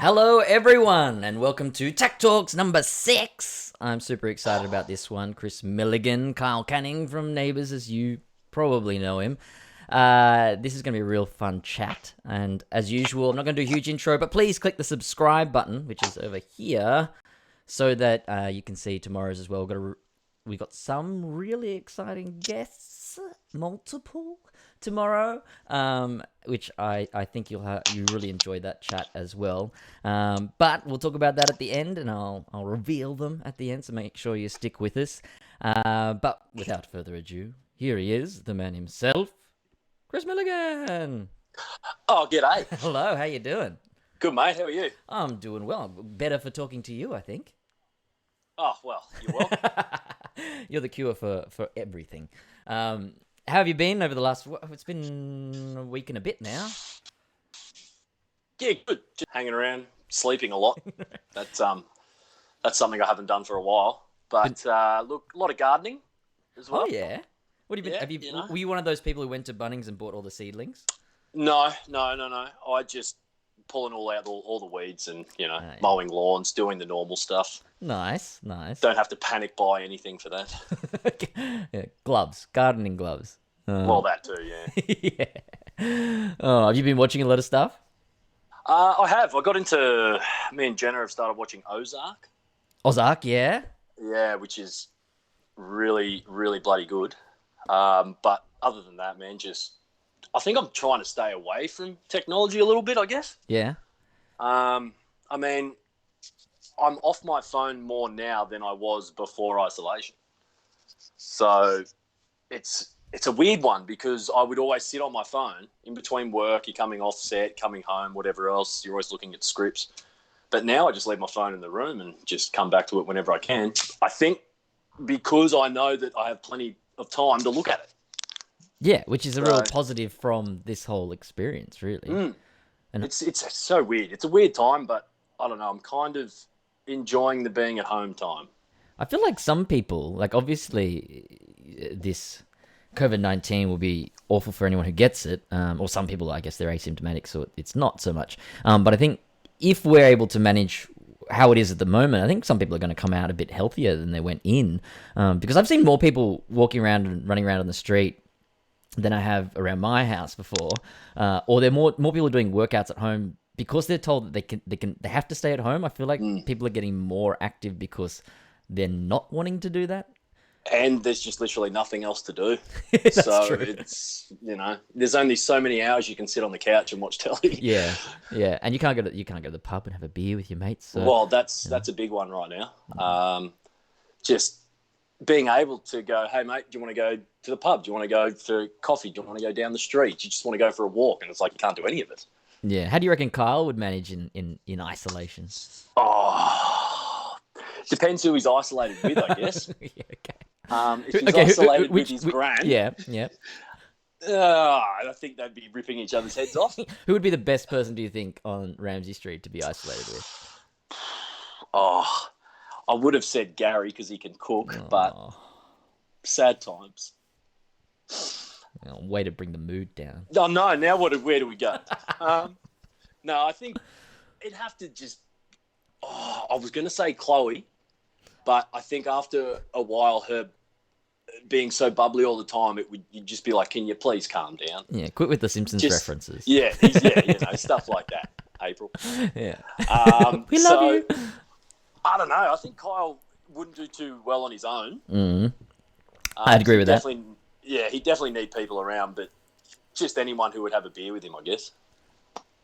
Hello, everyone, and welcome to takTalks number 6. I'm super excited about this one. Chris Milligan, Kyle Canning from Neighbours, as you probably know him. This is going to be a real fun chat, and as usual, I'm not going to do a huge intro, but please click the subscribe button, which is over here, so that you can see tomorrow's as well. We got some really exciting guests, multiple tomorrow, which I think you really enjoy that chat as well. But we'll talk about that at the end, and I'll reveal them at the end, so make sure you stick with us. But without further ado, here he is, the man himself, Chris Milligan. Oh, g'day. Hello, how you doing? Good, mate. How are you? I'm doing well. Better for talking to you, I think. Oh, well, you're welcome. You're the cure for everything. How have you been over the last... It's been a week and a bit now. Yeah, good. Just hanging around, sleeping a lot. That's something I haven't done for a while. But look, a lot of gardening as well. Oh, yeah? What have you been... Yeah, Were you one of those people who went to Bunnings and bought all the seedlings? No. I just pulling all the weeds and, mowing lawns, doing the normal stuff. Nice. Don't have to panic buy anything for that. Yeah, gloves, gardening gloves. Well, that too, yeah. Yeah. Oh, have you been watching a lot of stuff? I have. I got into... Me and Jenna have started watching Ozark. Ozark, yeah? Yeah, which is really, really bloody good. But other than that, man, I think I'm trying to stay away from technology a little bit, I guess. Yeah. I mean, I'm off my phone more now than I was before isolation. So it's a weird one because I would always sit on my phone in between work, you're coming off set, coming home, whatever else, you're always looking at scripts. But now I just leave my phone in the room and just come back to it whenever I can. I think because I know that I have plenty of time to look at it. Yeah, which is a real positive from this whole experience, really. And it's so weird. It's a weird time, but I don't know. I'm kind of enjoying the being at home time. I feel like some people, like obviously this COVID-19 will be awful for anyone who gets it, or some people, I guess they're asymptomatic, so it's not so much. But I think if we're able to manage how it is at the moment, I think some people are going to come out a bit healthier than they went in, because I've seen more people walking around and running around on the street than I have around my house before, or there are more people doing workouts at home because they're told that they have to stay at home. I feel like people are getting more active because they're not wanting to do that, and there's just literally nothing else to do. That's so true. It's there's only so many hours you can sit on the couch and watch telly. Yeah, and you can't go to the pub and have a beer with your mates. So, well, that's a big one right now. Just being able to go, hey mate, do you want to go to the pub? Do you want to go for coffee? Do you want to go down the street? Do you just want to go for a walk? And it's like you can't do any of it. Yeah. How do you reckon Kyle would manage in isolation? Oh, depends who he's isolated with, I guess. Yeah, okay. If he's isolated with his gran, yeah. I think they'd be ripping each other's heads off. Who would be the best person, do you think, on Ramsay Street to be isolated with? Oh, I would have said Gary because he can cook, but sad times. Way to bring the mood down. Oh, no, now where do we go? No, I think it'd have to just... I was going to say Chloe, but I think after a while, her being so bubbly all the time, you'd just be like, can you please calm down? Yeah, quit with the Simpsons references. Yeah, stuff like that, April. Yeah. We love you. I don't know. I think Kyle wouldn't do too well on his own. I'd agree with that. Yeah, he'd definitely need people around, but just anyone who would have a beer with him, I guess.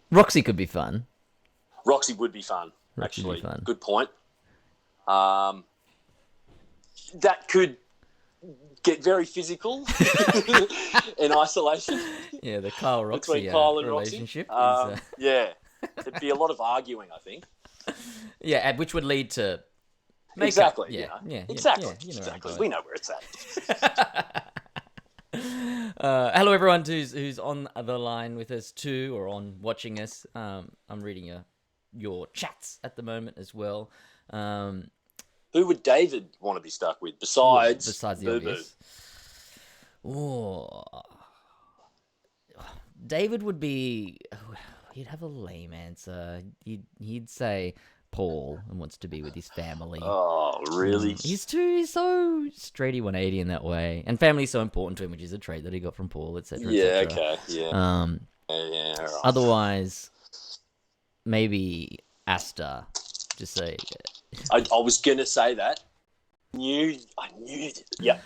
Roxy could be fun. Roxy would be fun, actually. Good point. That could get very physical in isolation. Yeah, the Kyle-Roxy between Kyle and relationship. Yeah, there'd be a lot of arguing, I think. Yeah, which would lead to makeup. Exactly. Exactly. Exactly. We know where it's at. Hello, everyone who's on the line with us too, or on watching us. I'm reading your chats at the moment as well. Who would David want to be stuck with besides the Boo obvious? Oh, David would be. He'd have a lame answer. He'd say Paul and wants to be with his family. Oh, really? He's so straighty 180 in that way, and family's so important to him, which is a trait that he got from Paul, etc. Yeah, etc. okay, yeah. Yeah, all right. Otherwise, maybe Asta. Just say. I was gonna say that. I knew it. Yeah.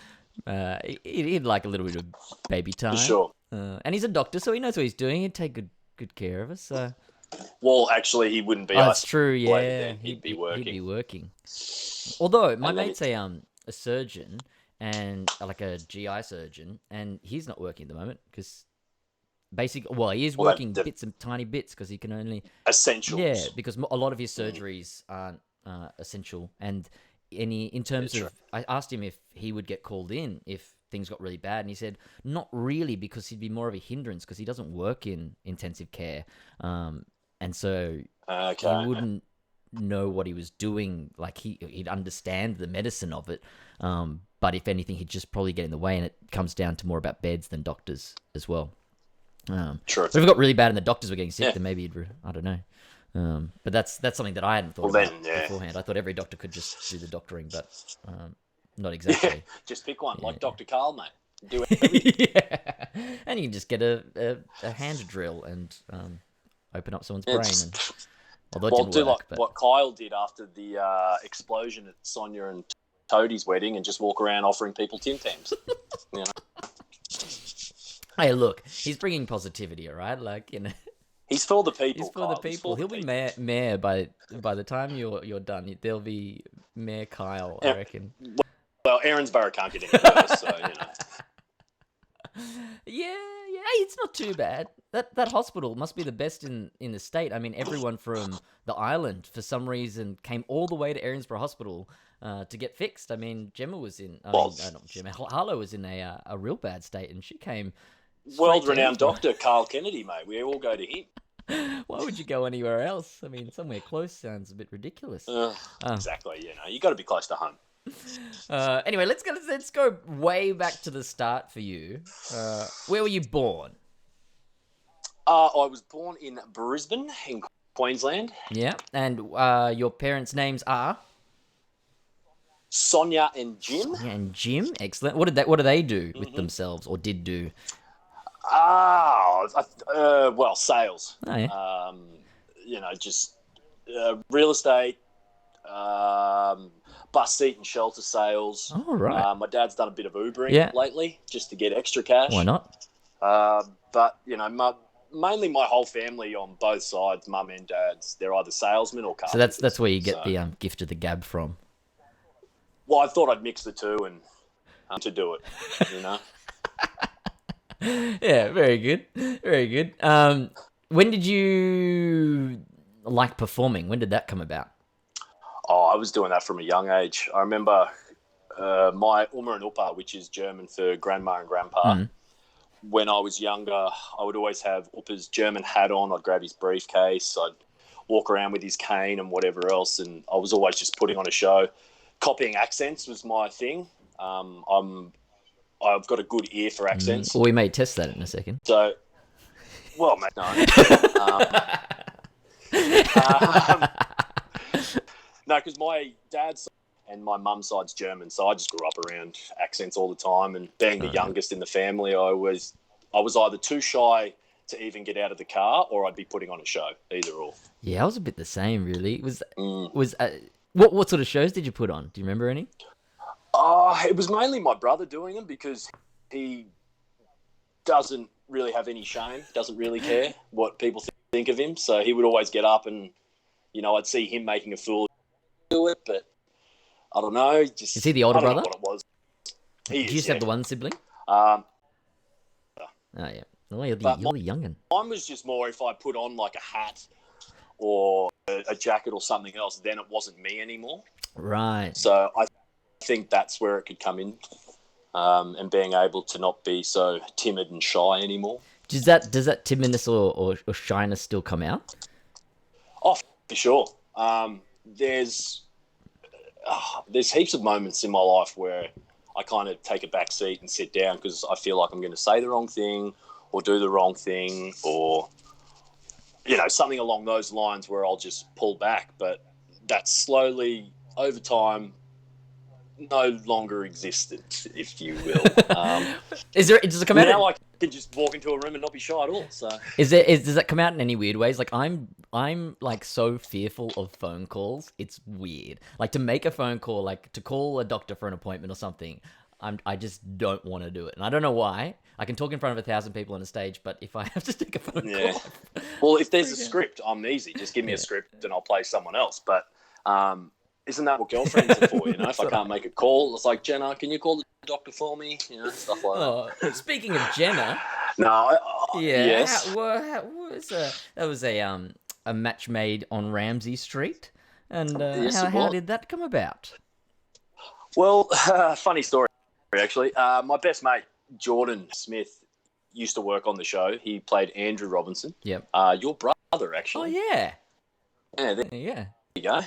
He'd like a little bit of baby time. For sure. And he's a doctor, so he knows what he's doing. He'd take good care of us. So. Well, actually, he wouldn't be. Oh, that's true. Yeah, then. He'd be working. He'd be working. Although my mate's a surgeon and like a GI surgeon, and he's not working at the moment because he is working bits and tiny bits because he can only essentials. Yeah, because a lot of his surgeries aren't essential, and in terms of, I asked him if he would get called in if things got really bad, and he said not really because he'd be more of a hindrance because he doesn't work in intensive care, and so he wouldn't know what he was doing. Like he'd understand the medicine of it, but if anything, he'd just probably get in the way, and it comes down to more about beds than doctors as well. True. If it got really bad and the doctors were getting sick, then maybe I don't know. But that's something that I hadn't thought about beforehand. I thought every doctor could just do the doctoring, but not exactly. Yeah, just pick one, like Dr. Carl, mate. Do everything. Yeah, and you can just get a hand drill and open up someone's brain. And, although it didn't work, but... what Kyle did after the explosion at Sonia and Toadie's wedding, and just walk around offering people Tim Tams. You know. Hey, look, he's bringing positivity, all right? Like, you know, he's for the people. He's for the people. He'll be mayor by the time you're done. There'll be Mayor Kyle, I reckon. Well, Erinsborough can't get any worse, so you know. Yeah. Hey, it's not too bad. That hospital must be the best in the state. I mean, everyone from the island, for some reason, came all the way to Erinsborough Hospital to get fixed. I mean, Gemma was in. Not Gemma. Harlow was in a real bad state, and she came. World-renowned doctor Carl Kennedy, mate. We all go to him. Why would you go anywhere else? I mean, somewhere close sounds a bit ridiculous. Exactly. You know, you got to be close to home. Anyway, let's go way back to the start for you. Where were you born? I was born in Brisbane, in Queensland. Yeah, and your parents' names are Sonia and Jim. Sonia and Jim, excellent. What do they do with themselves, or did do? Well, sales. Oh, yeah. You know, just real estate, bus seat and shelter sales. Oh, right. My dad's done a bit of Ubering lately, just to get extra cash. Why not? But you know, mainly my whole family on both sides, mum and dad's, they're either salesmen or carpenters. So that's where you get the gift of the gab from. Well, I thought I'd mix the two and to do it, you know. Yeah, very good. Very good. When did you like performing? When did that come about? Oh, I was doing that from a young age. I remember my Oma and Upa, which is German for grandma and grandpa. When I was younger, I would always have Upa's German hat on. I'd grab his briefcase. I'd walk around with his cane and whatever else, and I was always just putting on a show. Copying accents was my thing. I've got a good ear for accents. Well, we may test that in a second. So, well, mate, no. No, because my dad's and my mum's side's German, so I just grew up around accents all the time. And being the youngest in the family, I was either too shy to even get out of the car, or I'd be putting on a show, either or. Yeah, I was a bit the same, really. What sort of shows did you put on? Do you remember any? It was mainly my brother doing them because he doesn't really have any shame, doesn't really care what people think of him. So he would always get up and, you know, I'd see him making a fool do it, but I don't know. Is he the older brother? I don't know what it was. Do you just have the one sibling? Oh, yeah. Oh, you're the young'un. Mine was just more if I put on like a hat or a jacket or something else, then it wasn't me anymore. Right. So I think that's where it could come in, and being able to not be so timid and shy anymore. Does that timidness or shyness still come out? Oh, for sure. There's heaps of moments in my life where I kind of take a back seat and sit down because I feel like I'm going to say the wrong thing or do the wrong thing, or something along those lines where I'll just pull back. But that slowly, over time, no longer existed, if you will. Does it come out? Now I can just walk into a room and not be shy at all. So does that come out in any weird ways? Like I'm like so fearful of phone calls. It's weird. Like to make a phone call, like to call a doctor for an appointment or something. I just don't want to do it, and I don't know why. I can talk in front of 1,000 people on a stage, but if I have to take a phone call, well, if there's a script, I'm easy. Just give me a script and I'll play someone else. But isn't that what girlfriends are for? If I can't make a call, it's like, Jenna, can you call the doctor for me? Stuff like that. Speaking of Jenna, no, yes, that was a match made on Ramsay Street, and how did that come about? Well, funny story actually. My best mate Jordan Smith used to work on the show. He played Andrew Robinson. Yep. Your brother actually. Oh yeah. Yeah. There you go.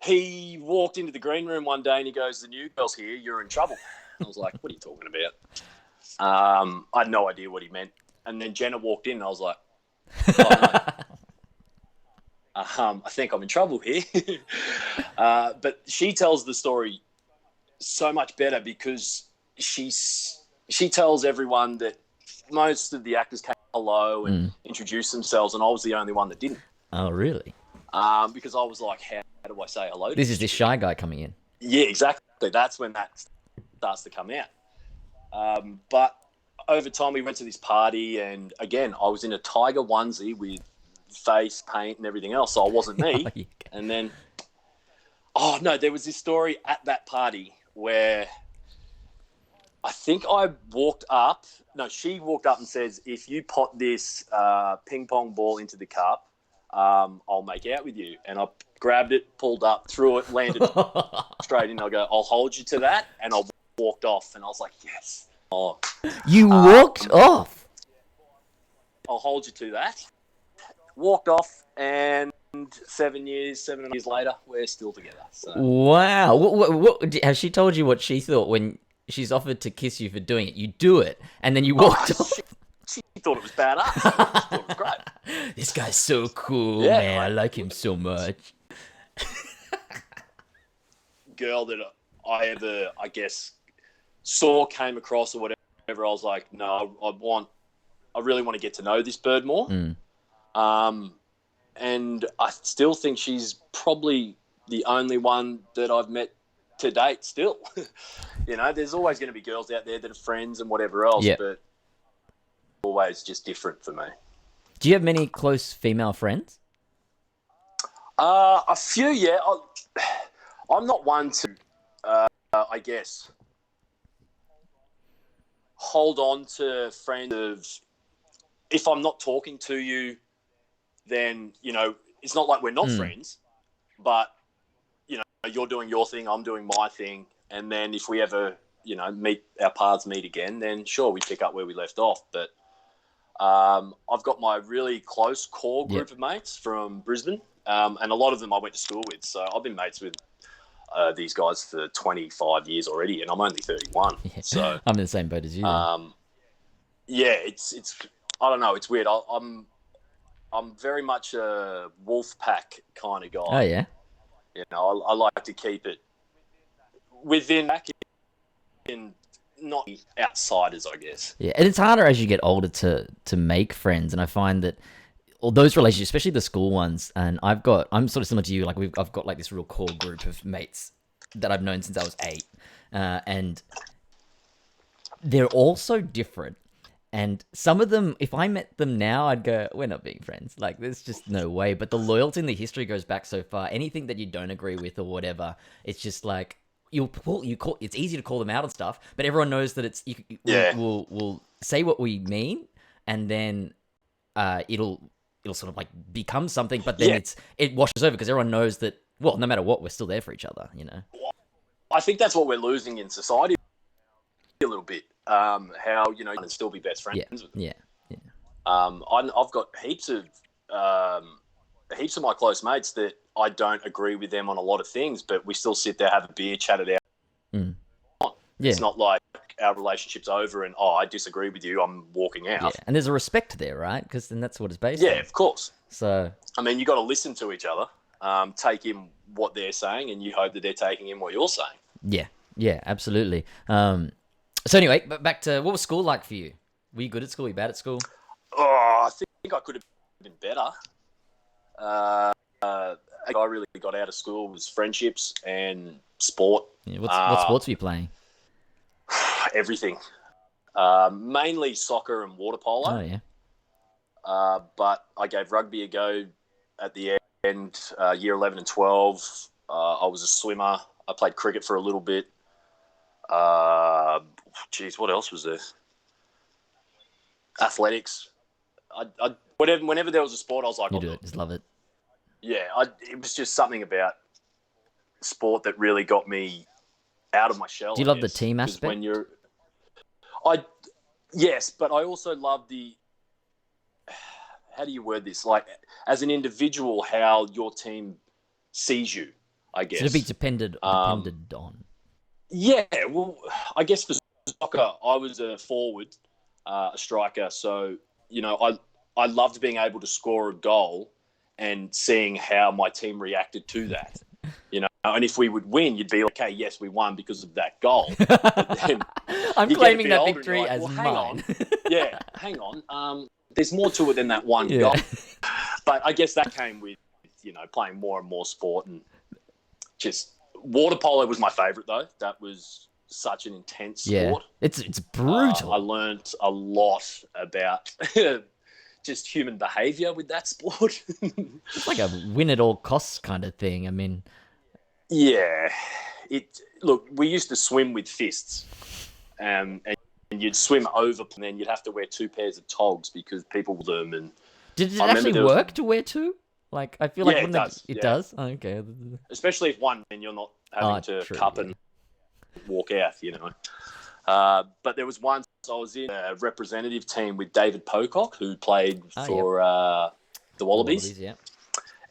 He walked into the green room one day and he goes, "The new girl's here. You're in trouble." I was like, "What are you talking about?" I had no idea what he meant. And then Jenna walked in and I was like, "Oh, no. I think I'm in trouble here." But she tells the story so much better because she tells everyone that most of the actors came hello and introduced themselves, and I was the only one that didn't. Oh, really? Because I was like, how do I say hello? This is this shy guy coming in. Yeah, exactly. That's when that starts to come out. But over time, we went to this party, and again, I was in a tiger onesie with face paint and everything else, so I wasn't me. And then, there was this story at that party where I think I walked up. No, she walked up and says, "If you pot this ping pong ball into the cup, I'll make out with you." And I grabbed it, pulled up, threw it, landed straight in. I go, "I'll hold you to that," and I walked off. And I was like, "Yes." Oh, you walked off. I'll hold you to that. Walked off, and 7 years later, we're still together. So. Wow. What has she told you what she thought when she's offered to kiss you for doing it? You do it, and then you walked off. She thought it was badass. She thought it was great. This guy's so cool, man. I like him so much. Girl that I ever, I guess, came across or whatever, I was like, no, I really want to get to know this bird more. And I still think she's probably the only one that I've met to date still. There's always going to be girls out there that are friends and whatever else, but always just different for me. Do you have many close female friends? A few, yeah. I'm not one to, I guess, hold on to friends of, if I'm not talking to you, then, it's not like we're not friends, but, you're doing your thing, I'm doing my thing. And then if we ever, our paths meet again, then sure, we pick up where we left off. But I've got my really close core group of mates from Brisbane, and a lot of them I went to school with. So I've been mates with these guys for 25 years already, and I'm only 31. Yeah. So I'm in the same boat as you. It's I don't know, it's weird. I'm very much a wolf pack kind of guy. Oh yeah. I like to keep it within and not outsiders, I guess. Yeah, and it's harder as you get older to make friends, and I find that all those relationships, especially the school ones, and I'm sort of similar to you. Like I've got like this real core group of mates that I've known since I was 8, and they're all so different. And some of them, if I met them now, I'd go, we're not being friends. Like, there's just no way. But the loyalty and the history goes back so far. Anything that you don't agree with or whatever, it's just like, it's easy to call them out and stuff, but everyone knows that we'll say what we mean, and then it'll sort of like become something, but then it washes over because everyone knows that, well, no matter what, we're still there for each other, I think that's what we're losing in society a little bit. How you can still be best friends with them. I've got heaps of my close mates that I don't agree with them on a lot of things, but we still sit there, have a beer, chat it out. Yeah. It's not like our relationship's over and, I disagree with you, I'm walking out. Yeah, and there's a respect there, right? Because then that's what it's based on. Yeah, of course. So, I mean, you got to listen to each other, take in what they're saying, and you hope that they're taking in what you're saying. yeah, absolutely. So anyway, back to what was school like for you? Were you good at school? Were you bad at school? Oh, I think I could have been better. I really got out of school was friendships and sport. Yeah, what sports were you playing? Everything. Mainly soccer and water polo. Oh yeah. But I gave rugby a go at the end, year 11 and 12. I was a swimmer. I played cricket for a little bit. What else was there? Athletics. Whenever there was a sport, I was like, You do it. Just love it. Yeah, it was just something about sport that really got me out of my shell. Do you love the team aspect? Yes, but I also love the, how do you word this? Like, as an individual, how your team sees you, I guess. So to be depended on. Yeah, well, I guess for soccer, I was a forward, a striker. So, I loved being able to score a goal and seeing how my team reacted to that. And if we would win, you'd be like, okay, yes, we won because of that goal. I'm claiming that victory as mine. Hang on. There's more to it than that one goal. But I guess that came with, playing more and more sport. And just water polo was my favourite, though. That was such an intense sport. It's brutal. I learned a lot about just human behaviour with that sport. It's like a win-at-all-costs kind of thing. I mean... Yeah. Look, we used to swim with fists. And you'd swim over, and then you'd have to wear 2 pairs of togs because people would them. And did it actually work to wear 2? Like, I feel like it does. It does? Oh, okay. Especially if one, and you're not having to cup and walk out, But there was once I was in a representative team with David Pocock, who played for the Wallabies. Yeah.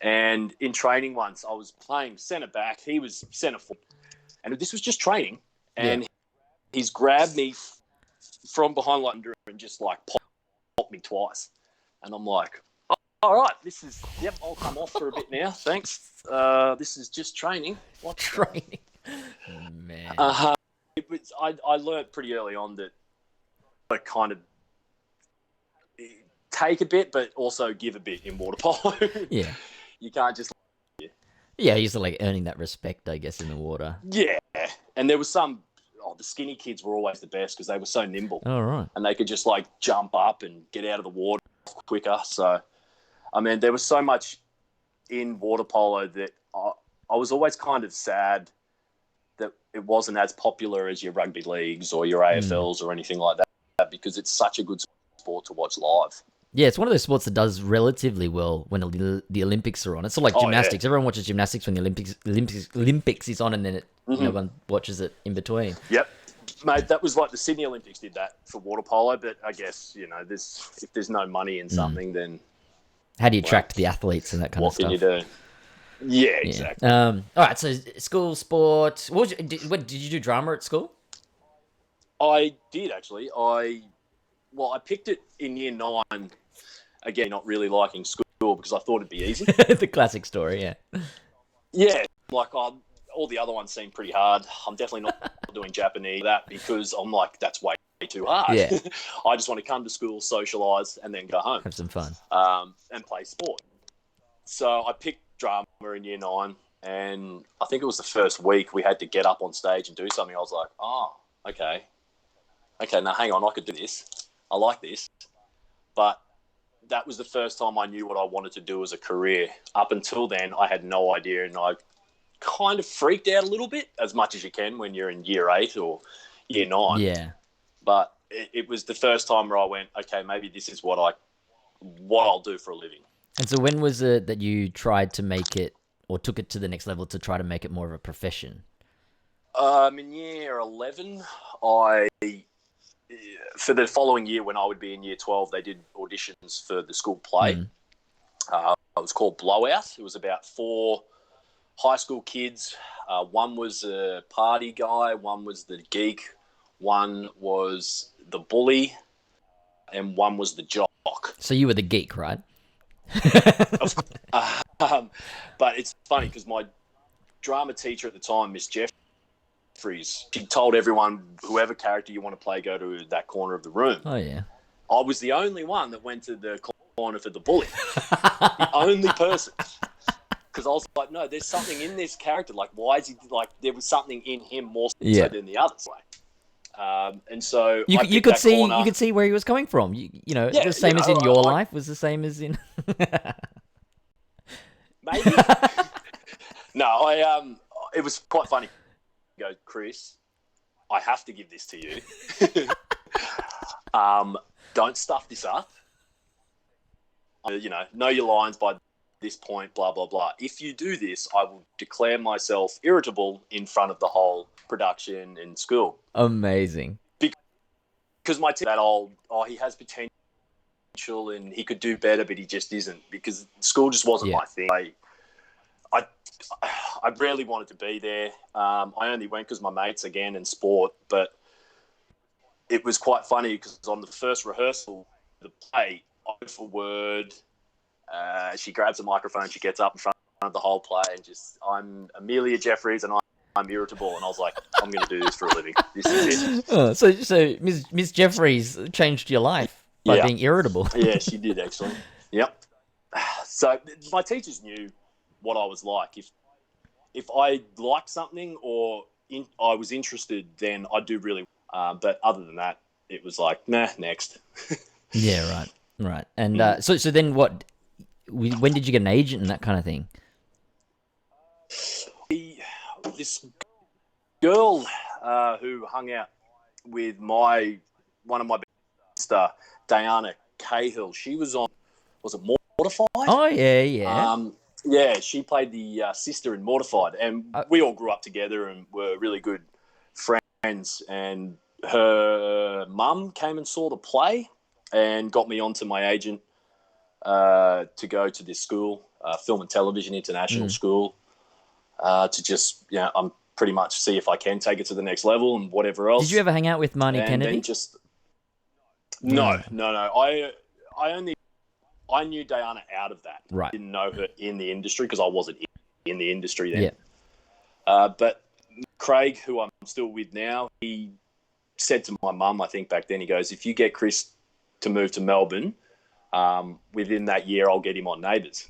And in training once, I was playing centre back. He was centre forward. And this was just training. And he's grabbed me from behind and just popped me twice. And I'm like, all right, I'll come off for a bit now. Thanks. This is just training. What training? Man. I learned pretty early on that I kind of take a bit, but also give a bit in water polo. Yeah. You can't just... Yeah, you're sort of like earning that respect, I guess, in the water. Yeah. And there was some... the skinny kids were always the best because they were so nimble. Oh, right. And they could just jump up and get out of the water quicker. So, I mean, there was so much in water polo that I was always kind of sad that it wasn't as popular as your rugby leagues or your AFLs or anything like that, because it's such a good sport to watch live. Yeah, it's one of those sports that does relatively well when the Olympics are on. It's sort of like gymnastics. Yeah. Everyone watches gymnastics when the Olympics is on, and then no one watches it in between. Yep. Mate, that was like the Sydney Olympics did that for water polo, but I guess, if there's no money in something, then... How do you attract the athletes and that kind of stuff? What can you do? Yeah, exactly. All right, so school, sport... Did you do drama at school? I did, actually. I picked it in year 9, again, not really liking school because I thought it'd be easy. The classic story, yeah. Yeah, all the other ones seem pretty hard. I'm definitely not doing Japanese because I'm like, that's way too hard. Yeah. I just want to come to school, socialise, and then go home. Have some fun. And play sport. So I picked drama in year 9, and I think it was the first week we had to get up on stage and do something. I was like, okay. Okay, now hang on, I could do this. I like this. But that was the first time I knew what I wanted to do as a career. Up until then, I had no idea, and I kind of freaked out a little bit, as much as you can when you're in year 8 or year 9. Yeah. But it was the first time where I went, okay, maybe this is what I'll do for a living. And so when was it that you tried to make it, or took it to the next level to try to make it more of a profession? In year 11, for the following year when I would be in year 12, they did auditions for the school play. It was called Blowout. It was about 4 high school kids. One was a party guy, one was the geek, one was the bully, and one was the jock. So you were the geek, right? But it's funny because my drama teacher at the time, Miss Jeffries, she told everyone, whoever character you want to play, go to that corner of the room. Oh, yeah. I was the only one that went to the corner for the bully. The only person. Because I was like, no, there's something in this character. Like, why is he, like, there was something in him more so than the others. And so you could see where he was coming from. You know, the same as in your life was the same as in... Maybe. No, it was quite funny. Go, Chris, I have to give this to you. Don't stuff this up. You know your lines by this point, blah, blah, blah. If you do this, I will declare myself irritable in front of the whole production and school. Amazing. Because my team that old, he has potential and he could do better, but he just isn't, because school just wasn't my thing. I rarely wanted to be there. I only went because my mates, again, and sport, but it was quite funny because on the first rehearsal, the play, word for word, she grabs a microphone, she gets up in front of the whole play and just, I'm Amelia Jeffries and I'm irritable. And I was like, I'm going to do this for a living. This is it. So Miss Jeffries changed your life by being irritable. Yeah, she did, actually. Yep. So my teachers knew what I was like. If I liked something or I was interested, then I'd do really well. But other than that, it was like, nah, next. Yeah, right. And so then what? When did you get an agent and that kind of thing? This girl who hung out with one of my best, Diana Cahill, she was on, was it Mortified? Oh, yeah. Yeah, she played the sister in Mortified, and we all grew up together and were really good friends. And her mum came and saw the play and got me onto my agent to go to this school, Film and Television International School, to just, I'm pretty much see if I can take it to the next level and whatever else. Did you ever hang out with Marnie Kennedy? No. I knew Diana out of that. Right. Didn't know her in the industry because I wasn't in the industry then. Yeah. But Craig, who I'm still with now, he said to my mum, I think back then, he goes, if you get Chris to move to Melbourne, within that year, I'll get him on Neighbours.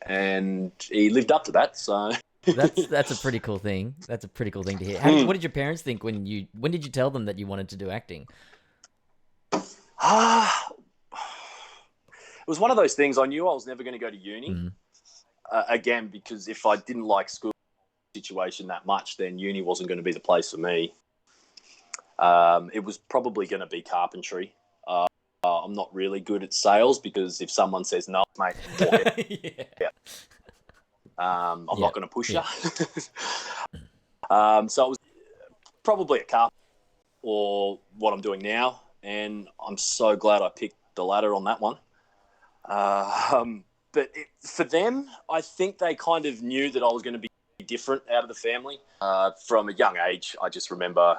And he lived up to that. So that's a pretty cool thing. That's a pretty cool thing to hear. What did your parents think when did you tell them that you wanted to do acting? It was one of those things. I knew I was never going to go to uni again, because if I didn't like school situation that much, then uni wasn't going to be the place for me. It was probably going to be carpentry. I'm not really good at sales because if someone says no, mate, walk it. I'm not going to push you. So it was probably a carpenter or what I'm doing now, and I'm so glad I picked the latter on that one. But for them, I think they kind of knew that I was going to be different out of the family. From a young age, I just remember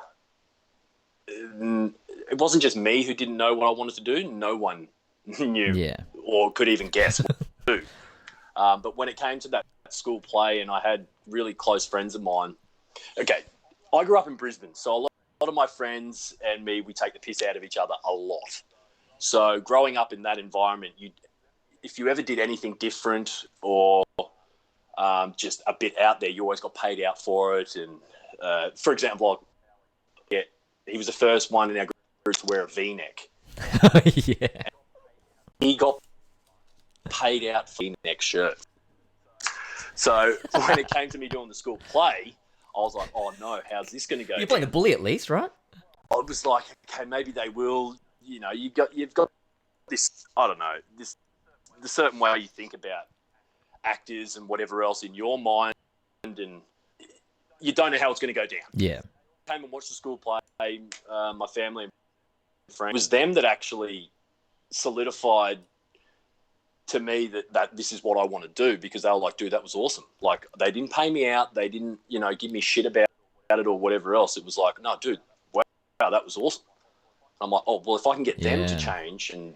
it wasn't just me who didn't know what I wanted to do. No one knew or could even guess what to do. But when it came to that school play, and I had really close friends of mine. Okay, I grew up in Brisbane, so a lot of my friends and me, we take the piss out of each other a lot. So growing up in that environment, if you ever did anything different or just a bit out there, you always got paid out for it. And for example, he was the first one in our group to wear a V-neck. Yeah. He got paid out for a V-neck shirt. So when it came to me doing the school play, I was like, oh no, how's this going to go? You're playing the bully at least, right? I was like, okay, maybe they will. You know, you've got this, I don't know, the certain way you think about actors and whatever else in your mind, and you don't know how it's going to go down. Yeah. I came and watched the school play. My family and friends. It was them that actually solidified to me that this is what I want to do, because they were like, dude, that was awesome. Like, they didn't pay me out. They didn't, give me shit about it or whatever else. It was like, no, dude, wow, that was awesome. I'm like, oh, well, if I can get them to change and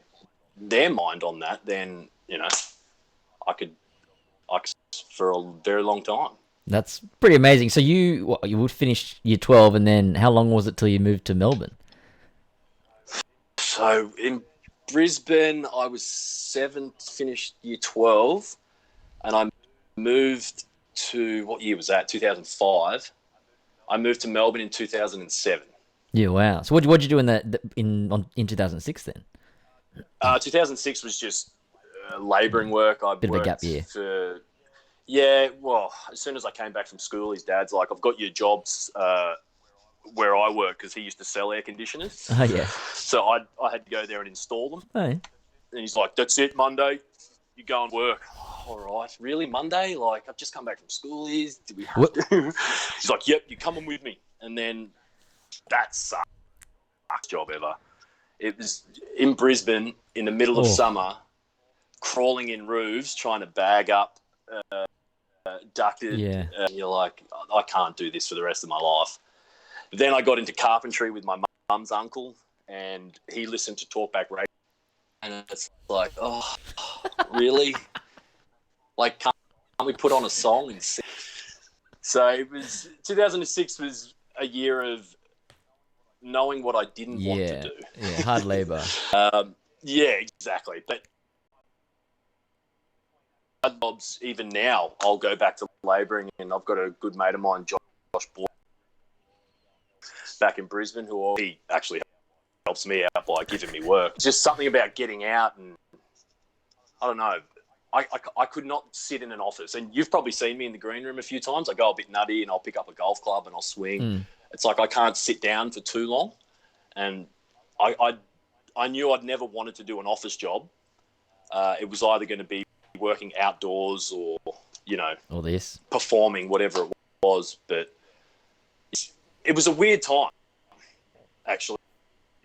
their mind on that, then, I could for a very long time. That's pretty amazing. So you would finish year 12, and then how long was it till you moved to Melbourne? So in Brisbane, I was 7, finished year 12, and I moved to, what year was that? 2005. I moved to Melbourne in 2007. Yeah, wow. So what'd you do in 2006 then? 2006 was just labouring work. I Bit of a gap year. Well, as soon as I came back from school, his dad's like, I've got your jobs where I work, because he used to sell air conditioners. Oh, yeah. So I had to go there and install them. Oh. And he's like, that's it, Monday, you go and work. All right, really, Monday? Like, I've just come back from school. Do we have to? He's like, yep, you're coming with me. And then that sucked job ever. It was in Brisbane in the middle of summer, crawling in roofs, trying to bag up ducted. Yeah. You're like, I can't do this for the rest of my life. Then I got into carpentry with my mum's uncle, and he listened to Talkback Radio. And it's like, oh, really? Like, can't we put on a song and sing? So it was 2006 was a year of knowing what I didn't want to do. Yeah, hard labour. Yeah, exactly. But jobs, even now, I'll go back to labouring, and I've got a good mate of mine, Josh Boyd, back in Brisbane, who he actually helps me out by giving me work. It's just something about getting out, and I don't know. I could not sit in an office, and you've probably seen me in the green room a few times. I go a bit nutty, and I'll pick up a golf club and I'll swing. It's like I can't sit down for too long, and I knew I'd never wanted to do an office job. It was either going to be working outdoors or, or this, performing, whatever it was. But it was a weird time, actually,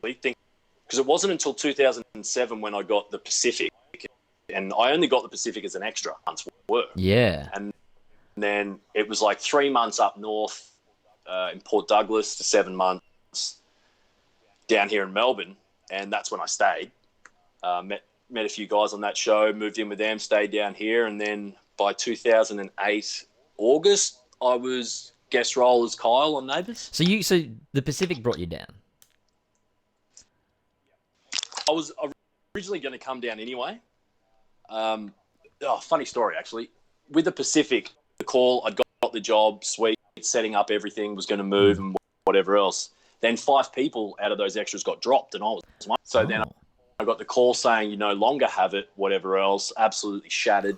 because it wasn't until 2007 when I got the Pacific, and I only got the Pacific as an extra month's work. Yeah. And then it was like 3 months up north in Port Douglas to 7 months down here in Melbourne, and that's when I stayed. Met a few guys on that show, moved in with them, stayed down here, and then by 2008 August, I was guest role as Kyle on Neighbours. So the Pacific brought you down. I was originally going to come down anyway. Funny story, actually. With the Pacific, the call, I'd got the job, sweet, setting up everything, was going to move and whatever else. Then 5 people out of those extras got dropped, and I was one. So then I got the call saying you no longer have it, whatever else, absolutely shattered.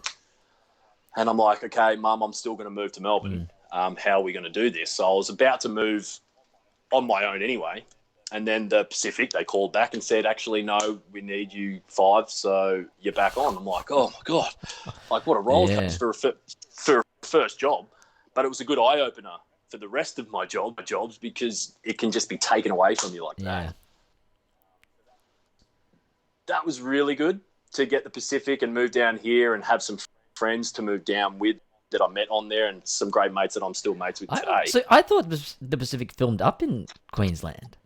And I'm like, okay, Mum, I'm still going to move to Melbourne. How are we going to do this? So I was about to move on my own anyway. And then the Pacific, they called back and said, actually, no, we need you 5, so you're back on. I'm like, oh, my God. Like, what a roller coaster for a first job. But it was a good eye-opener for the rest of my jobs, because it can just be taken away from you like that. That was really good to get the Pacific and move down here and have some friends to move down with that I met on there, and some great mates that I'm still mates with today. So I thought the Pacific filmed up in Queensland.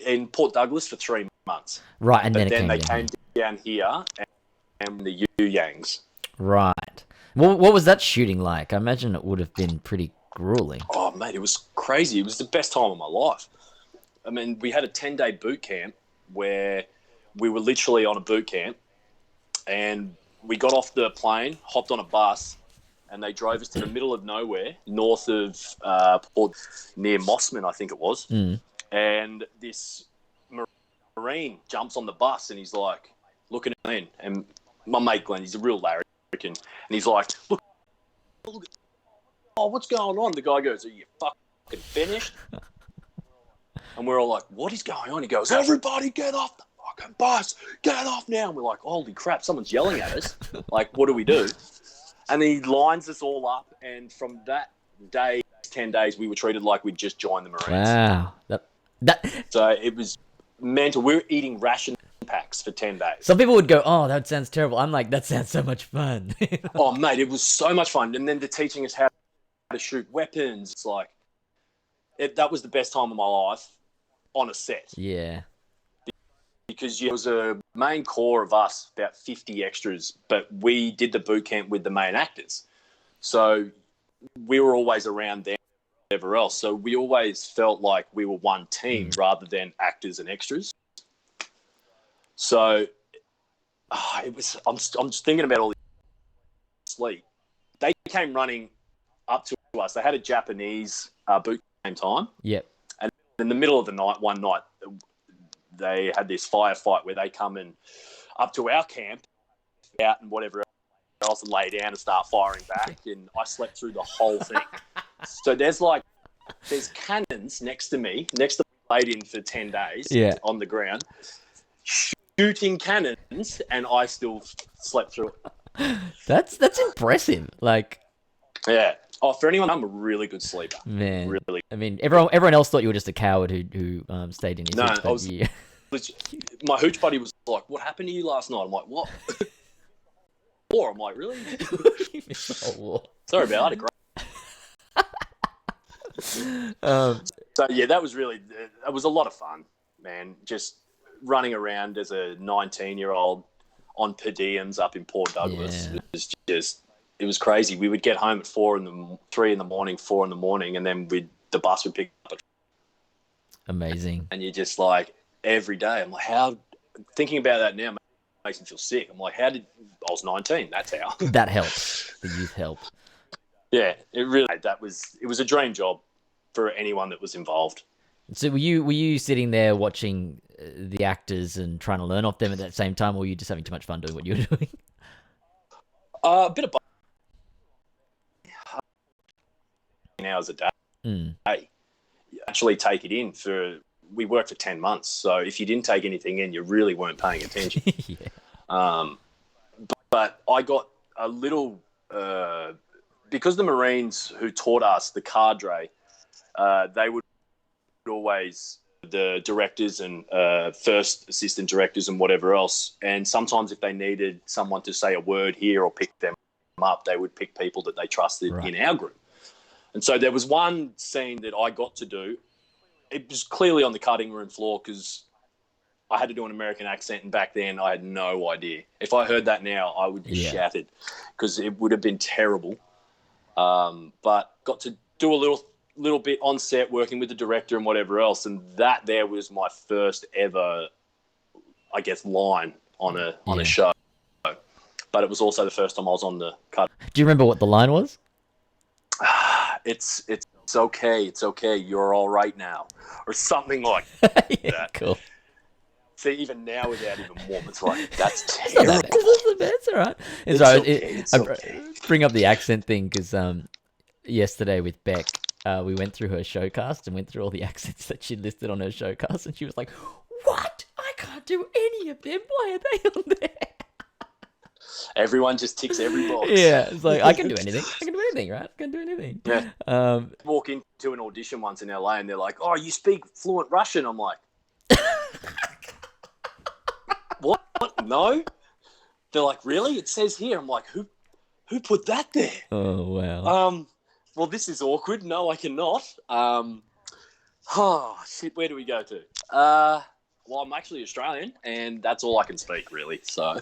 In Port Douglas for 3 months. Right, and then they came down here and the Yangs. Right. Well, what was that shooting like? I imagine it would have been pretty grueling. Oh, mate, it was crazy. It was the best time of my life. I mean, we had a 10-day boot camp where we were literally on a boot camp, and we got off the plane, hopped on a bus, and they drove us to the middle of nowhere, north of Port, near Mossman, I think it was. And this Marine jumps on the bus, and he's like looking in, and my mate Glenn, he's a real larrikin, and he's like, look, oh, what's going on? The guy goes, are you fucking finished? And we're all like, what is going on? He goes, everybody get off the fucking bus, get off now. And we're like, holy crap, someone's yelling at us. Like, what do we do? And he lines us all up, and from that day, 10 days, we were treated like we'd just joined the Marines. Wow. So it was mental. We were eating rations packs for 10 days. Some people would go, "Oh, that sounds terrible." I'm like, "That sounds so much fun." Oh, mate, it was so much fun. And then they're teaching us how to shoot weapons. It's like, that was the best time of my life on a set. Yeah. Because there was a main core of us, about 50 extras, but we did the boot camp with the main actors. So we were always around them, whatever else. So we always felt like we were one team rather than actors and extras. So it was. I'm just thinking about all this sleep. They came running up to us. They had a Japanese boot camp time. Yep. And in the middle of the night, one night, they had this firefight where they come in up to our camp, out and whatever else, and lay down and start firing back. And I slept through the whole thing. So there's cannons next to me, laid in for 10 days on the ground, shooting cannons, and I still slept through it. That's impressive. Like, yeah. Oh, for anyone, I'm a really good sleeper. Man, really. I mean, everyone else thought you were just a coward who stayed in his No, hooch, my hooch buddy was like, "What happened to you last night?" I'm like, "What?" War. I'm like, "Really?" Sorry about it. So yeah, that was a lot of fun, man. Just running around as a 19-year-old on per diems up in Port Douglas. Yeah. It was crazy. We would get home at 3 in the morning, 4 in the morning, and then the bus would pick up. Amazing. And you're just like, every day. I'm like, thinking about that now makes me feel sick. I'm like, I was 19. That's how. That helps. The youth help. Yeah, it was a dream job for anyone that was involved. So were you sitting there watching the actors and trying to learn off them at that same time, or were you just having too much fun doing what you were doing? A bit of both. Hours a day. You actually take it in we worked for 10 months. So if you didn't take anything in, you really weren't paying attention. Yeah. But I got a little, because the Marines who taught us, the cadre, they would always, the directors and first assistant directors and whatever else. And sometimes if they needed someone to say a word here or pick them up, they would pick people that they trusted in our group. And so there was one scene that I got to do. It was clearly on the cutting room floor because I had to do an American accent, and back then I had no idea. If I heard that now, I would be shattered because it would have been terrible. But got to do a little bit on set working with the director and whatever else, and that there was my first ever, I guess, line on a show. But it was also the first time I was on the cut. Do you remember what the line was? It's okay. It's okay. You're all right now. Or something like that. Cool. See, even now without even warm, it's like, that's terrible. That's all right. It's okay. I bring up the accent thing because yesterday with Beck, we went through her showcast and went through all the accents that she listed on her showcast, and she was like, "What? I can't do any of them. Why are they on there?" Everyone just ticks every box. Yeah, it's like, I can do anything. I can do anything, right? I can do anything. Yeah. Walk into an audition once in LA and they're like, "Oh, you speak fluent Russian?" I'm like, what? No? They're like, "Really? It says here." I'm like, who put that there? Oh, wow. Well, this is awkward. No, I cannot. Oh, shit, where do we go to? Well, I'm actually Australian, and that's all I can speak, really. So,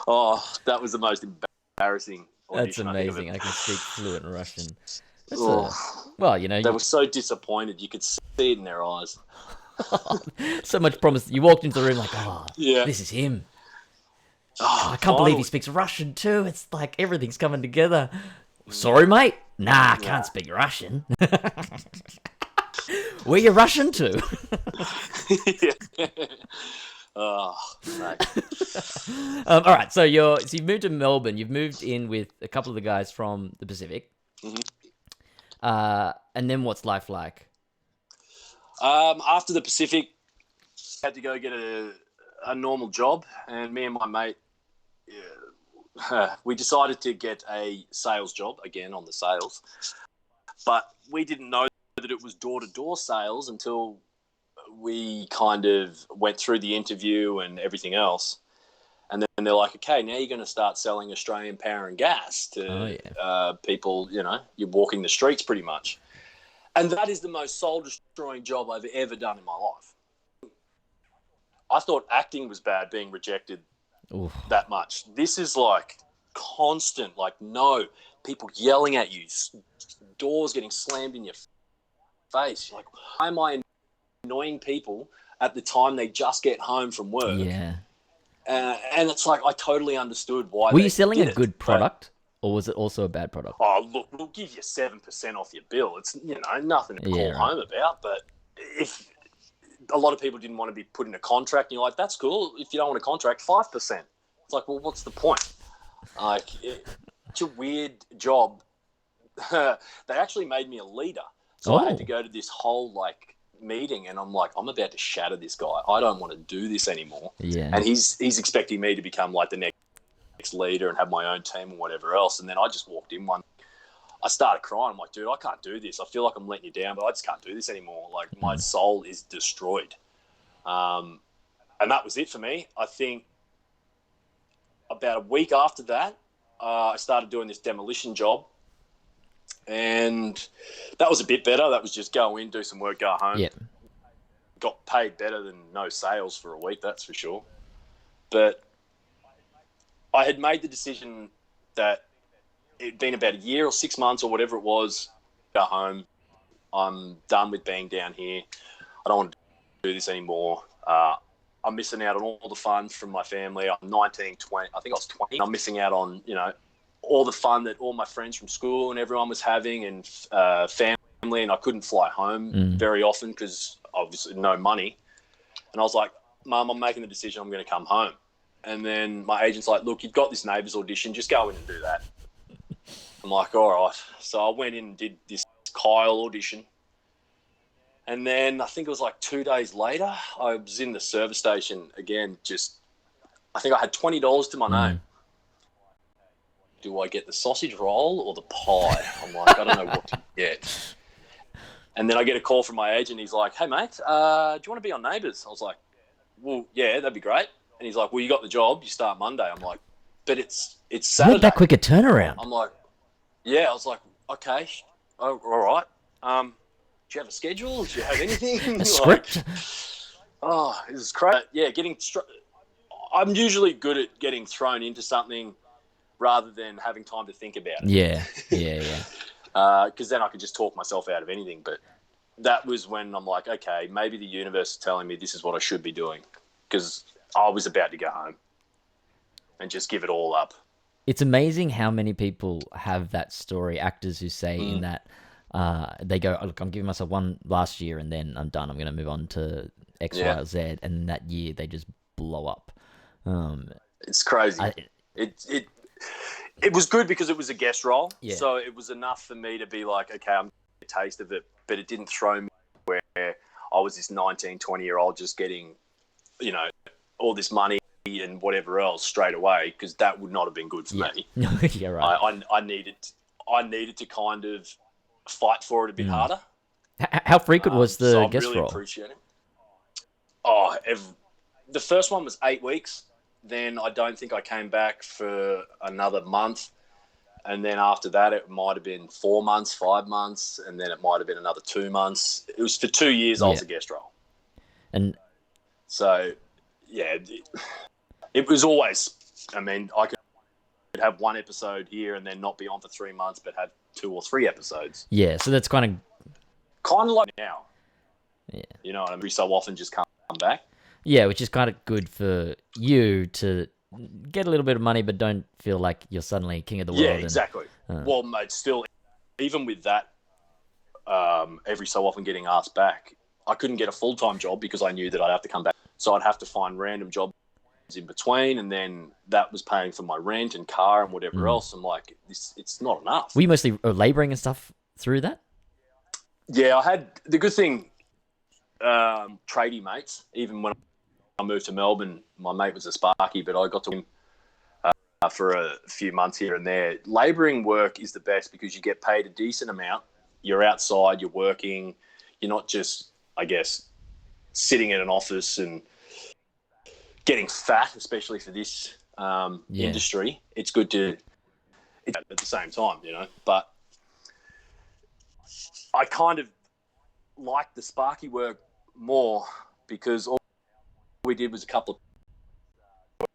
that was the most embarrassing audition. That's amazing. I can speak fluent Russian. Well, they were so disappointed. You could see it in their eyes. So much promise. You walked into the room like, this is him. I can't believe he speaks Russian too. It's like everything's coming together. Sorry, mate. Nah, I can't speak Russian. Where you Russian to? Oh, mate. All right, so you've moved to Melbourne. You've moved in with a couple of the guys from the Pacific. Mm-hmm. And then what's life like? After the Pacific, had to go get a normal job, and me and my mate, we decided to get a sales job again on the sales, but we didn't know that it was door-to-door sales until we kind of went through the interview and everything else. And then they're like, okay, now you're going to start selling Australian Power and Gas to people, you know, you're walking the streets pretty much. And that is the most soul-destroying job I've ever done in my life. I thought acting was bad, being rejected that much. This is like constant, like people yelling at you, doors getting slammed in your face. You're like, why am I annoying people at the time they just get home from work? Yeah. And it's like, I totally understood why. Were you selling a good product, or was it also a bad product? Oh, look, we'll give you 7% off your bill. It's, you know, nothing to call home about. But if a lot of people didn't want to be put in a contract, and you're like, that's cool. If you don't want a contract, 5%. It's like, well, what's the point? Like, it's a weird job. They actually made me a leader. So I had to go to this whole, like, meeting, and I'm like, I'm about to shatter this guy. I don't want to do this anymore. Yeah. And he's expecting me to become like the next leader and have my own team or whatever else. And then I just walked in I started crying. I'm like, dude, I can't do this. I feel like I'm letting you down, but I just can't do this anymore. Like, my soul is destroyed. And that was it for me. I think about a week after that, I started doing this demolition job. And that was a bit better. That was just go in, do some work, go home. Yep. Got paid better than no sales for a week, that's for sure. But I had made the decision that it'd been about a year or 6 months or whatever it was, go home. I'm done with being down here. I don't want to do this anymore. I'm missing out on all the fun from my family. I'm 19, 20. I think I was 20. I'm missing out on, you know, all the fun that all my friends from school and everyone was having, and family, and I couldn't fly home very often because obviously no money. And I was like, Mum, I'm making the decision, I'm going to come home. And then my agent's like, look, you've got this Neighbours audition, just go in and do that. I'm like, all right. So I went in and did this Kyle audition. And then I think it was like 2 days later, I was in the service station again, I think I had $20 to my name. Do I get the sausage roll or the pie? I'm like, I don't know what to get. And then I get a call from my agent. He's like, hey, mate, do you want to be on Neighbours? I was like, well, yeah, that'd be great. And he's like, well, you got the job. You start Monday. I'm like, but it's Saturday. Not that quick a turnaround. I'm like, yeah. I was like, okay, all right. Do you have a schedule? Do you have anything? A script? Oh, this is crazy. Yeah, I'm usually good at getting thrown into something rather than having time to think about it. Yeah. Because then I could just talk myself out of anything. But that was when I'm like, okay, maybe the universe is telling me this is what I should be doing, because I was about to go home and just give it all up. It's amazing how many people have that story, actors who say in that they go, oh, look, I'm giving myself one last year and then I'm done. I'm going to move on to X, Y, or Z. And that year they just blow up. It's crazy. It was good because it was a guest role. Yeah. So it was enough for me to be like, okay, I'm getting a taste of it, but it didn't throw me where I was this 19, 20-year-old just getting, you know, all this money and whatever else straight away, because that would not have been good for me. Yeah, right. I needed to kind of fight for it a bit harder. How frequent was the so guest really role? Appreciate it. Oh, the first one was 8 weeks. Then I don't think I came back for another month. And then after that, it might have been 4 months, 5 months, and then it might have been another 2 months. It was for 2 years I was a guest role. And so, yeah, it was always, I mean, I could have one episode here and then not be on for 3 months, but have 2 or 3 episodes. yeah, so that's kind Kind of like now. Yeah. You know, every so often just come back. Yeah, which is kind of good for you to get a little bit of money, but don't feel like you're suddenly king of the world. Yeah, exactly. Well, mate, still, even with that, every so often getting asked back, I couldn't get a full-time job because I knew that I'd have to come back. So I'd have to find random jobs in between, and then that was paying for my rent and car and whatever else. I'm like, it's not enough. Were you mostly labouring and stuff through that? Yeah, I had the good thing, tradie mates. Even when I moved to Melbourne, my mate was a Sparky, but I got to him for a few months here and there. Labouring work is the best because you get paid a decent amount. You're outside, you're working. You're not just, I guess, sitting in an office and getting fat, especially for this industry. It's good to at the same time, you know. But I kind of like the Sparky work more because all we did was a couple of,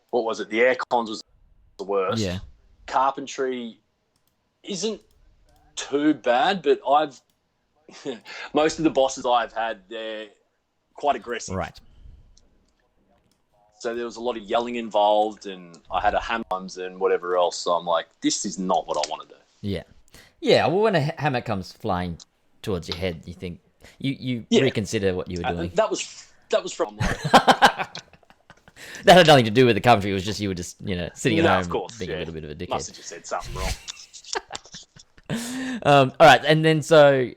what was it? The air cons was the worst. Yeah. Carpentry isn't too bad, but most of the bosses I've had, they're quite aggressive. Right. So there was a lot of yelling involved, and I had a hammer and whatever else. So I'm like, this is not what I want to do. Yeah. Yeah, well, when a hammer comes flying towards your head, you think you reconsider what you were doing. That was from like, that had nothing to do with the country. It was just you were just sitting at home, of course, being a little bit of a dickhead. Must have just said something wrong. All right, and then so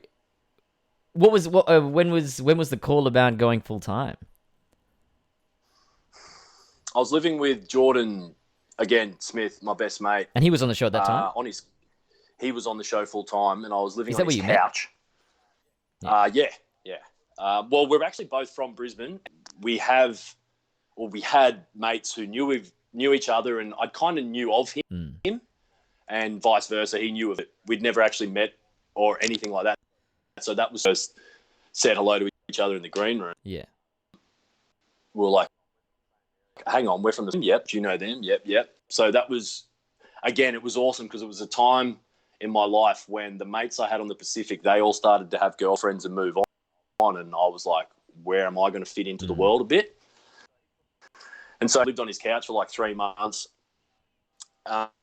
when was the call about going full time? I was living with Jordan again, Smith, my best mate, and he was on the show at that time. He was on the show full time, and I was living Is on that his where you couch. Yeah. Well, we're actually both from Brisbane. We had mates who knew each other, and I kind of knew of him, and vice versa. He knew of it. We'd never actually met or anything like that. So that was just said hello to each other in the green room. Yeah. We were like, hang on, we're from the... Yep, do you know them? Yep. So that was, again, it was awesome because it was a time in my life when the mates I had on the Pacific, they all started to have girlfriends and move on, and I was like, where am I going to fit into the world a bit? And so I lived on his couch for like 3 months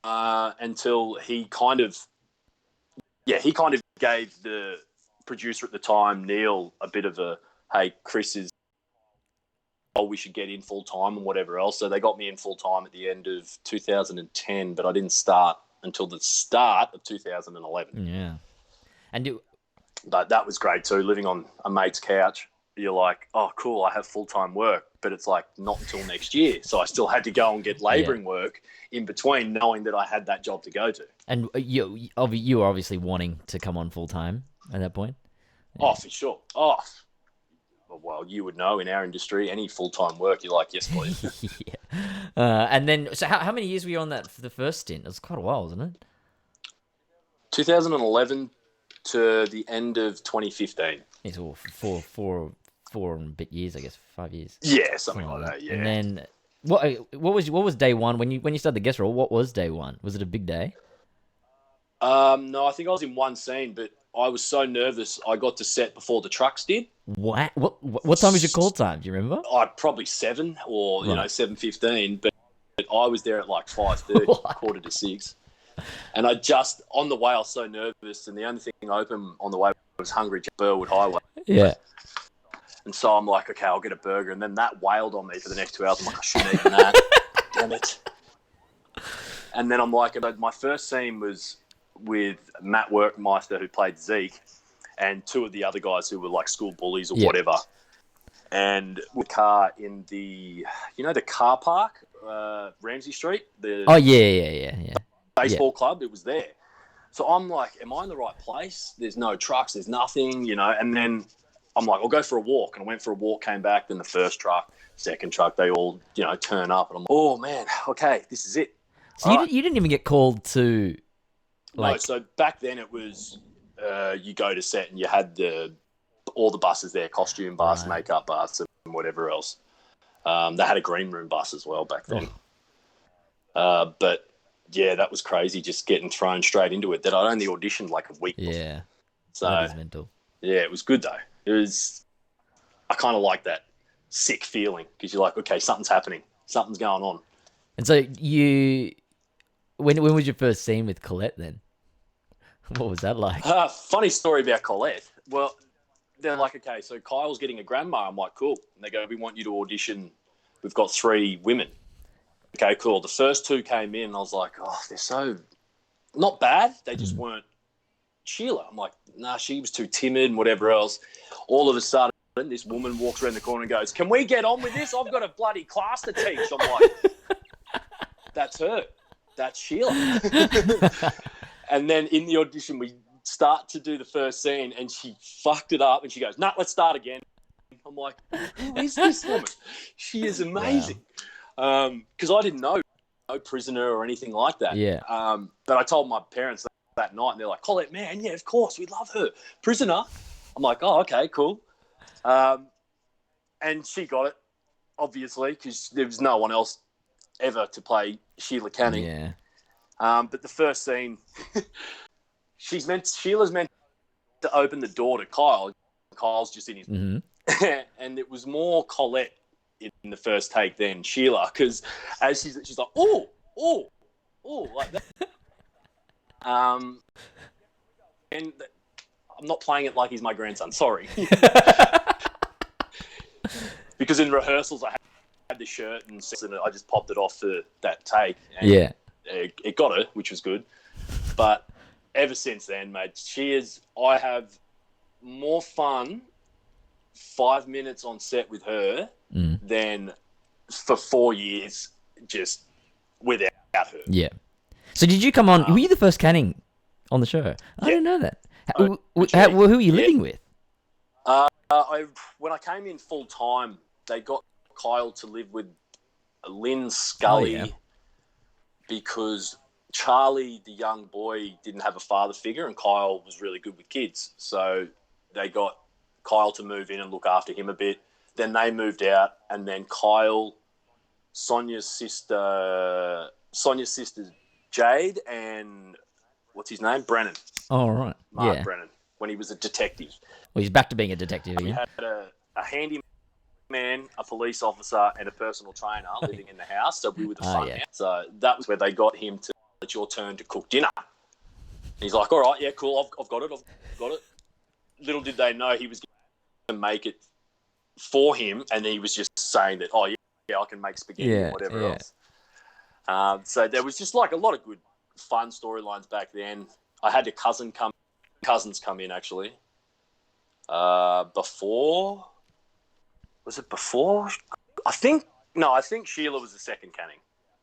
until he kind of gave the producer at the time, Neil, a bit of a, hey, Chris is, we should get in full time and whatever else. So they got me in full time at the end of 2010, but I didn't start until the start of 2011. Yeah. And but that was great too, living on a mate's couch. You're like, oh, cool, I have full-time work, but it's like not until next year. So I still had to go and get labouring work in between, knowing that I had that job to go to. And you were obviously wanting to come on full-time at that point? Yeah. Oh, for sure. Oh, well, you would know in our industry, any full-time work, you're like, yes, please. And then, so how many years were you on that for the first stint? It was quite a while, wasn't it? 2011 to the end of 2015. It's all four and a bit years, I guess, 5 years. Yeah, something like that. Yeah. And then, what was day one when you started the guest role? What was day one? Was it a big day? No, I think I was in one scene, but I was so nervous I got to set before the trucks did. What time was your call time? Do you remember? Probably 7 or 7:15, but I was there at like 5:30, 5:45. And I just, on the way, I was so nervous, and the only thing open on the way was Hungry Jack's Burwood Highway. Yeah. And so I'm like, okay, I'll get a burger. And then that wailed on me for the next 2 hours. I'm like, I shouldn't have eaten that. Damn it. And then I'm like, my first scene was with Matt Workmeister, who played Zeke, and 2 of the other guys who were like school bullies or whatever. And with a car in the car park, Ramsay Street. Yeah. Baseball club, it was there. So I'm like, am I in the right place? There's no trucks, there's nothing, and then I'm like, I'll go for a walk. And I went for a walk, came back, then the first truck, second truck, they all, turn up. And I'm like, oh, man, okay, this is it. So you didn't even get called to, like... No, so back then it was, you go to set and you had all the buses there, costume bus, makeup bus, and whatever else. They had a green room bus as well back then. But... yeah, that was crazy, just getting thrown straight into it. That I'd only auditioned like a week before. Yeah, so that is mental. Yeah, it was good though. I kind of like that sick feeling because you're like, okay, something's happening, something's going on. And so when was your first scene with Colet then? What was that like? Funny story about Colet. Well, they're like, okay, so Kyle's getting a grandma. I'm like, cool. And they go, we want you to audition. We've got 3 women. Okay, cool. The first 2 came in, and I was like, oh, they're so not bad. They just weren't Sheila. I'm like, nah, she was too timid and whatever else. All of a sudden, this woman walks around the corner and goes, can we get on with this? I've got a bloody class to teach. I'm like, that's her. That's Sheila. And then in the audition, we start to do the first scene, and she fucked it up, and she goes, "Nah, let's start again." I'm like, who is this woman? She is amazing. Because I didn't know no Prisoner or anything like that. Yeah. But I told my parents that night, and they're like, "Colet, man, yeah, of course, we love her. Prisoner." I'm like, "Oh, okay, cool." And she got it, obviously, because there was no one else ever to play Sheila Canning. Yeah. But the first scene, Sheila's meant to open the door to Kyle. Kyle's just in his... Mm-hmm. And it was more Colet in the first take than Sheila, because as she's like, oh, like that. And I'm not playing it like he's my grandson. Sorry. Because in rehearsals I had the shirt and I just popped it off for that take. And yeah. It got her, which was good. But ever since then, mate, I have more fun 5 minutes on set with her than for 4 years just without her. Yeah. So did you come on? Were you the first Canning on the show? I didn't know that. Who are you living with? When I came in full time, they got Kyle to live with Lynn Scully because Charlie, the young boy, didn't have a father figure, and Kyle was really good with kids. So they got Kyle to move in and look after him a bit. Then they moved out, and then Kyle, Sonia's sister Jade, and what's his name? Brennan. Oh, right. Mark Brennan, when he was a detective. Well, he's back to being a detective again. We had a handyman, a police officer, and a personal trainer living in the house. So we were the front house. So that was where they got him to, "It's your turn to cook dinner." And he's like, "All right, yeah, cool, I've got it. Little did they know he was going to make it for him, and he was just saying that, "Oh, yeah, I can make spaghetti and whatever else." So there was just like a lot of good, fun storylines back then. I had cousins come in actually. Before I think Sheila was the second Canning.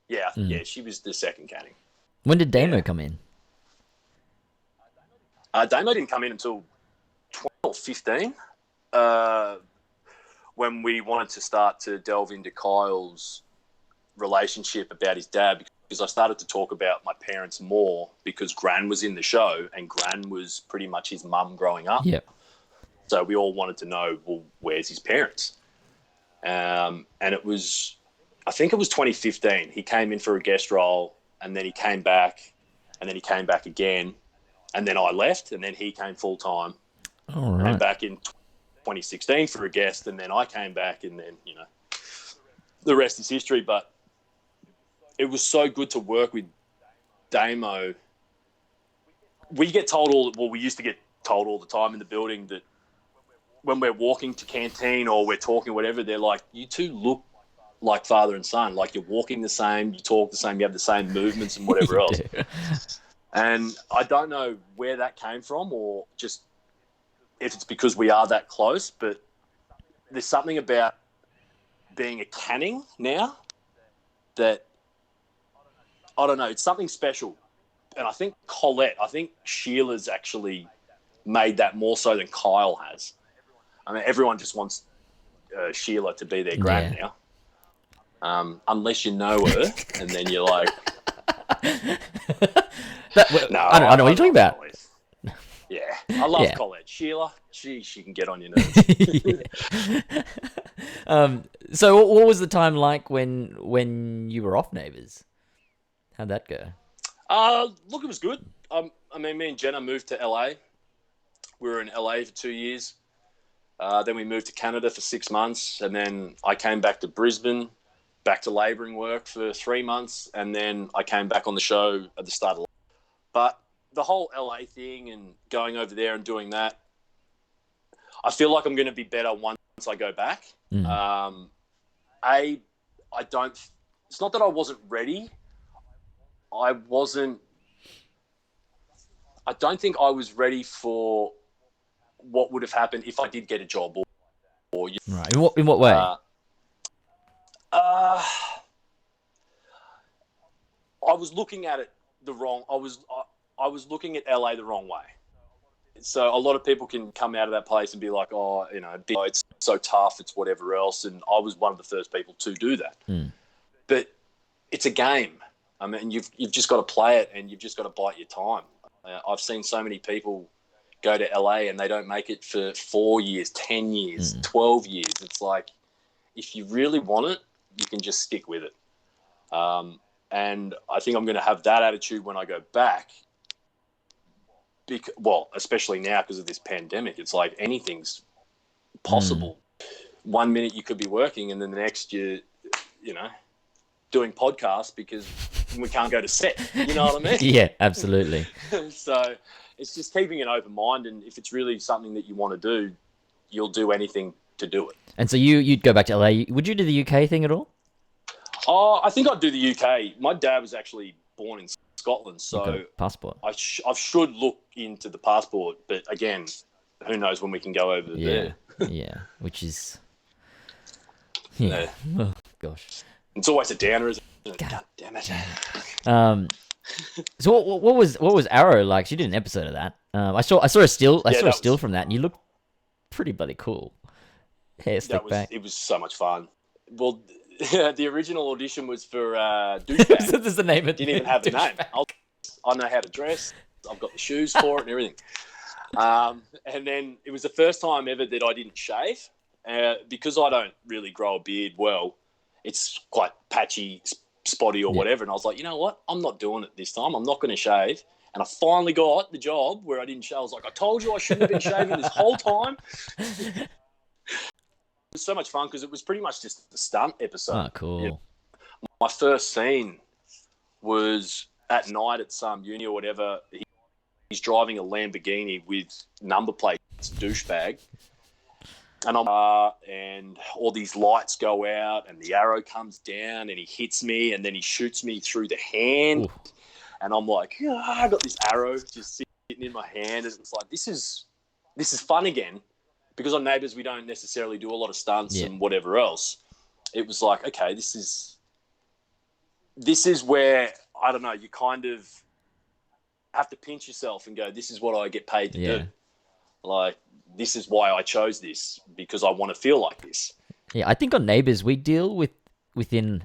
Yeah, she was the second Canning. When did Damo come in? Damo didn't come in until 2015, when we wanted to start to delve into Kyle's relationship about his dad, because I started to talk about my parents more because Gran was in the show, and Gran was pretty much his mum growing up. Yep. So we all wanted to know, well, where's his parents? And I think it was 2015. He came in for a guest role, and then he came back, and then he came back again, and then I left, and then he came full time. All right. Came back in 2016 for a guest, and then I came back, and then, the rest is history. But it was so good to work with Damo. We used to get told all the time in the building that when we're walking to canteen or we're talking, whatever, they're like, "You two look like father and son. Like, you're walking the same, you talk the same, you have the same movements and whatever else." And I don't know where that came from, or just if it's because we are that close, but there's something about being a Canning now that, I don't know, it's something special. And I think Sheila's actually made that more so than Kyle has. I mean, everyone just wants Sheila to be their gran now. Unless you know her, and then you're like... I don't know what you're talking about. Yeah, I love Colet. Sheila, she can get on your nerves. So what was the time like when you were off Neighbours? How'd that go? Look, it was good. I mean, me and Jenna moved to LA. We were in LA for 2 years. Then we moved to Canada for 6 months, and then I came back to Brisbane, back to labouring work for 3 months, and then I came back on the show at the start of... But the whole LA thing and going over there and doing that, I feel like I'm going to be better once I go back. I don't... It's not that I wasn't ready. I don't think I was ready for what would have happened if I did get a job. Right. In what way? I was looking at it the wrong... I was looking at LA the wrong way. So a lot of people can come out of that place and be like, oh, it's so tough, it's whatever else. And I was one of the first people to do that. But it's a game. I mean, you've just got to play it, and you've just got to bite your time. I've seen so many people go to LA and they don't make it for 4 years, 10 years, 12 years. It's like, if you really want it, you can just stick with it. And I think I'm going to have that attitude when I go back. Especially now because of this pandemic, it's like anything's possible. 1 minute you could be working, and then the next you're, doing podcasts because we can't go to set. You know what I mean? Yeah, absolutely. So it's just keeping an open mind, and if it's really something that you want to do, you'll do anything to do it. And so you'd go back to LA. Would you do the UK thing at all? Oh, I think I'd do the UK. My dad was actually born in Scotland, so You've got a passport. I should look into the passport. But again, who knows when we can go over there? Yeah, which is... Yeah. Oh, gosh. It's always a downer, isn't it? God damn it. So what was Arrow like? She did an episode of that. I saw a still. I saw a still from that, and you look pretty bloody cool. Hair slicked back. It was so much fun. Well, the original audition was for douchebag. So there's the name. Didn't even have the name. I know how to dress. I've got the shoes for it and everything. And then it was the first time ever that I didn't shave because I don't really grow a beard well. It's quite patchy, spotty or whatever. And I was like, you know what? I'm not doing it this time. I'm not going to shave. And I finally got the job where I didn't shave. I was like, I told you I shouldn't have been shaving this whole time. It was so much fun because it was pretty much just a stunt episode. Oh, cool. My first scene was at night at some uni or whatever. He's driving a Lamborghini with number plates, douchebag. And and all these lights go out and the arrow comes down and he hits me and then he shoots me through the hand. Ooh. And I'm like, I got this arrow just sitting in my hand. And it's like, this is fun again. Because on Neighbours, we don't necessarily do a lot of stunts and whatever else. It was like, okay, this is where, I don't know, you kind of have to pinch yourself and go, this is what I get paid to do. Like, this is why I chose this, because I want to feel like this. Yeah, I think on Neighbours, we deal within,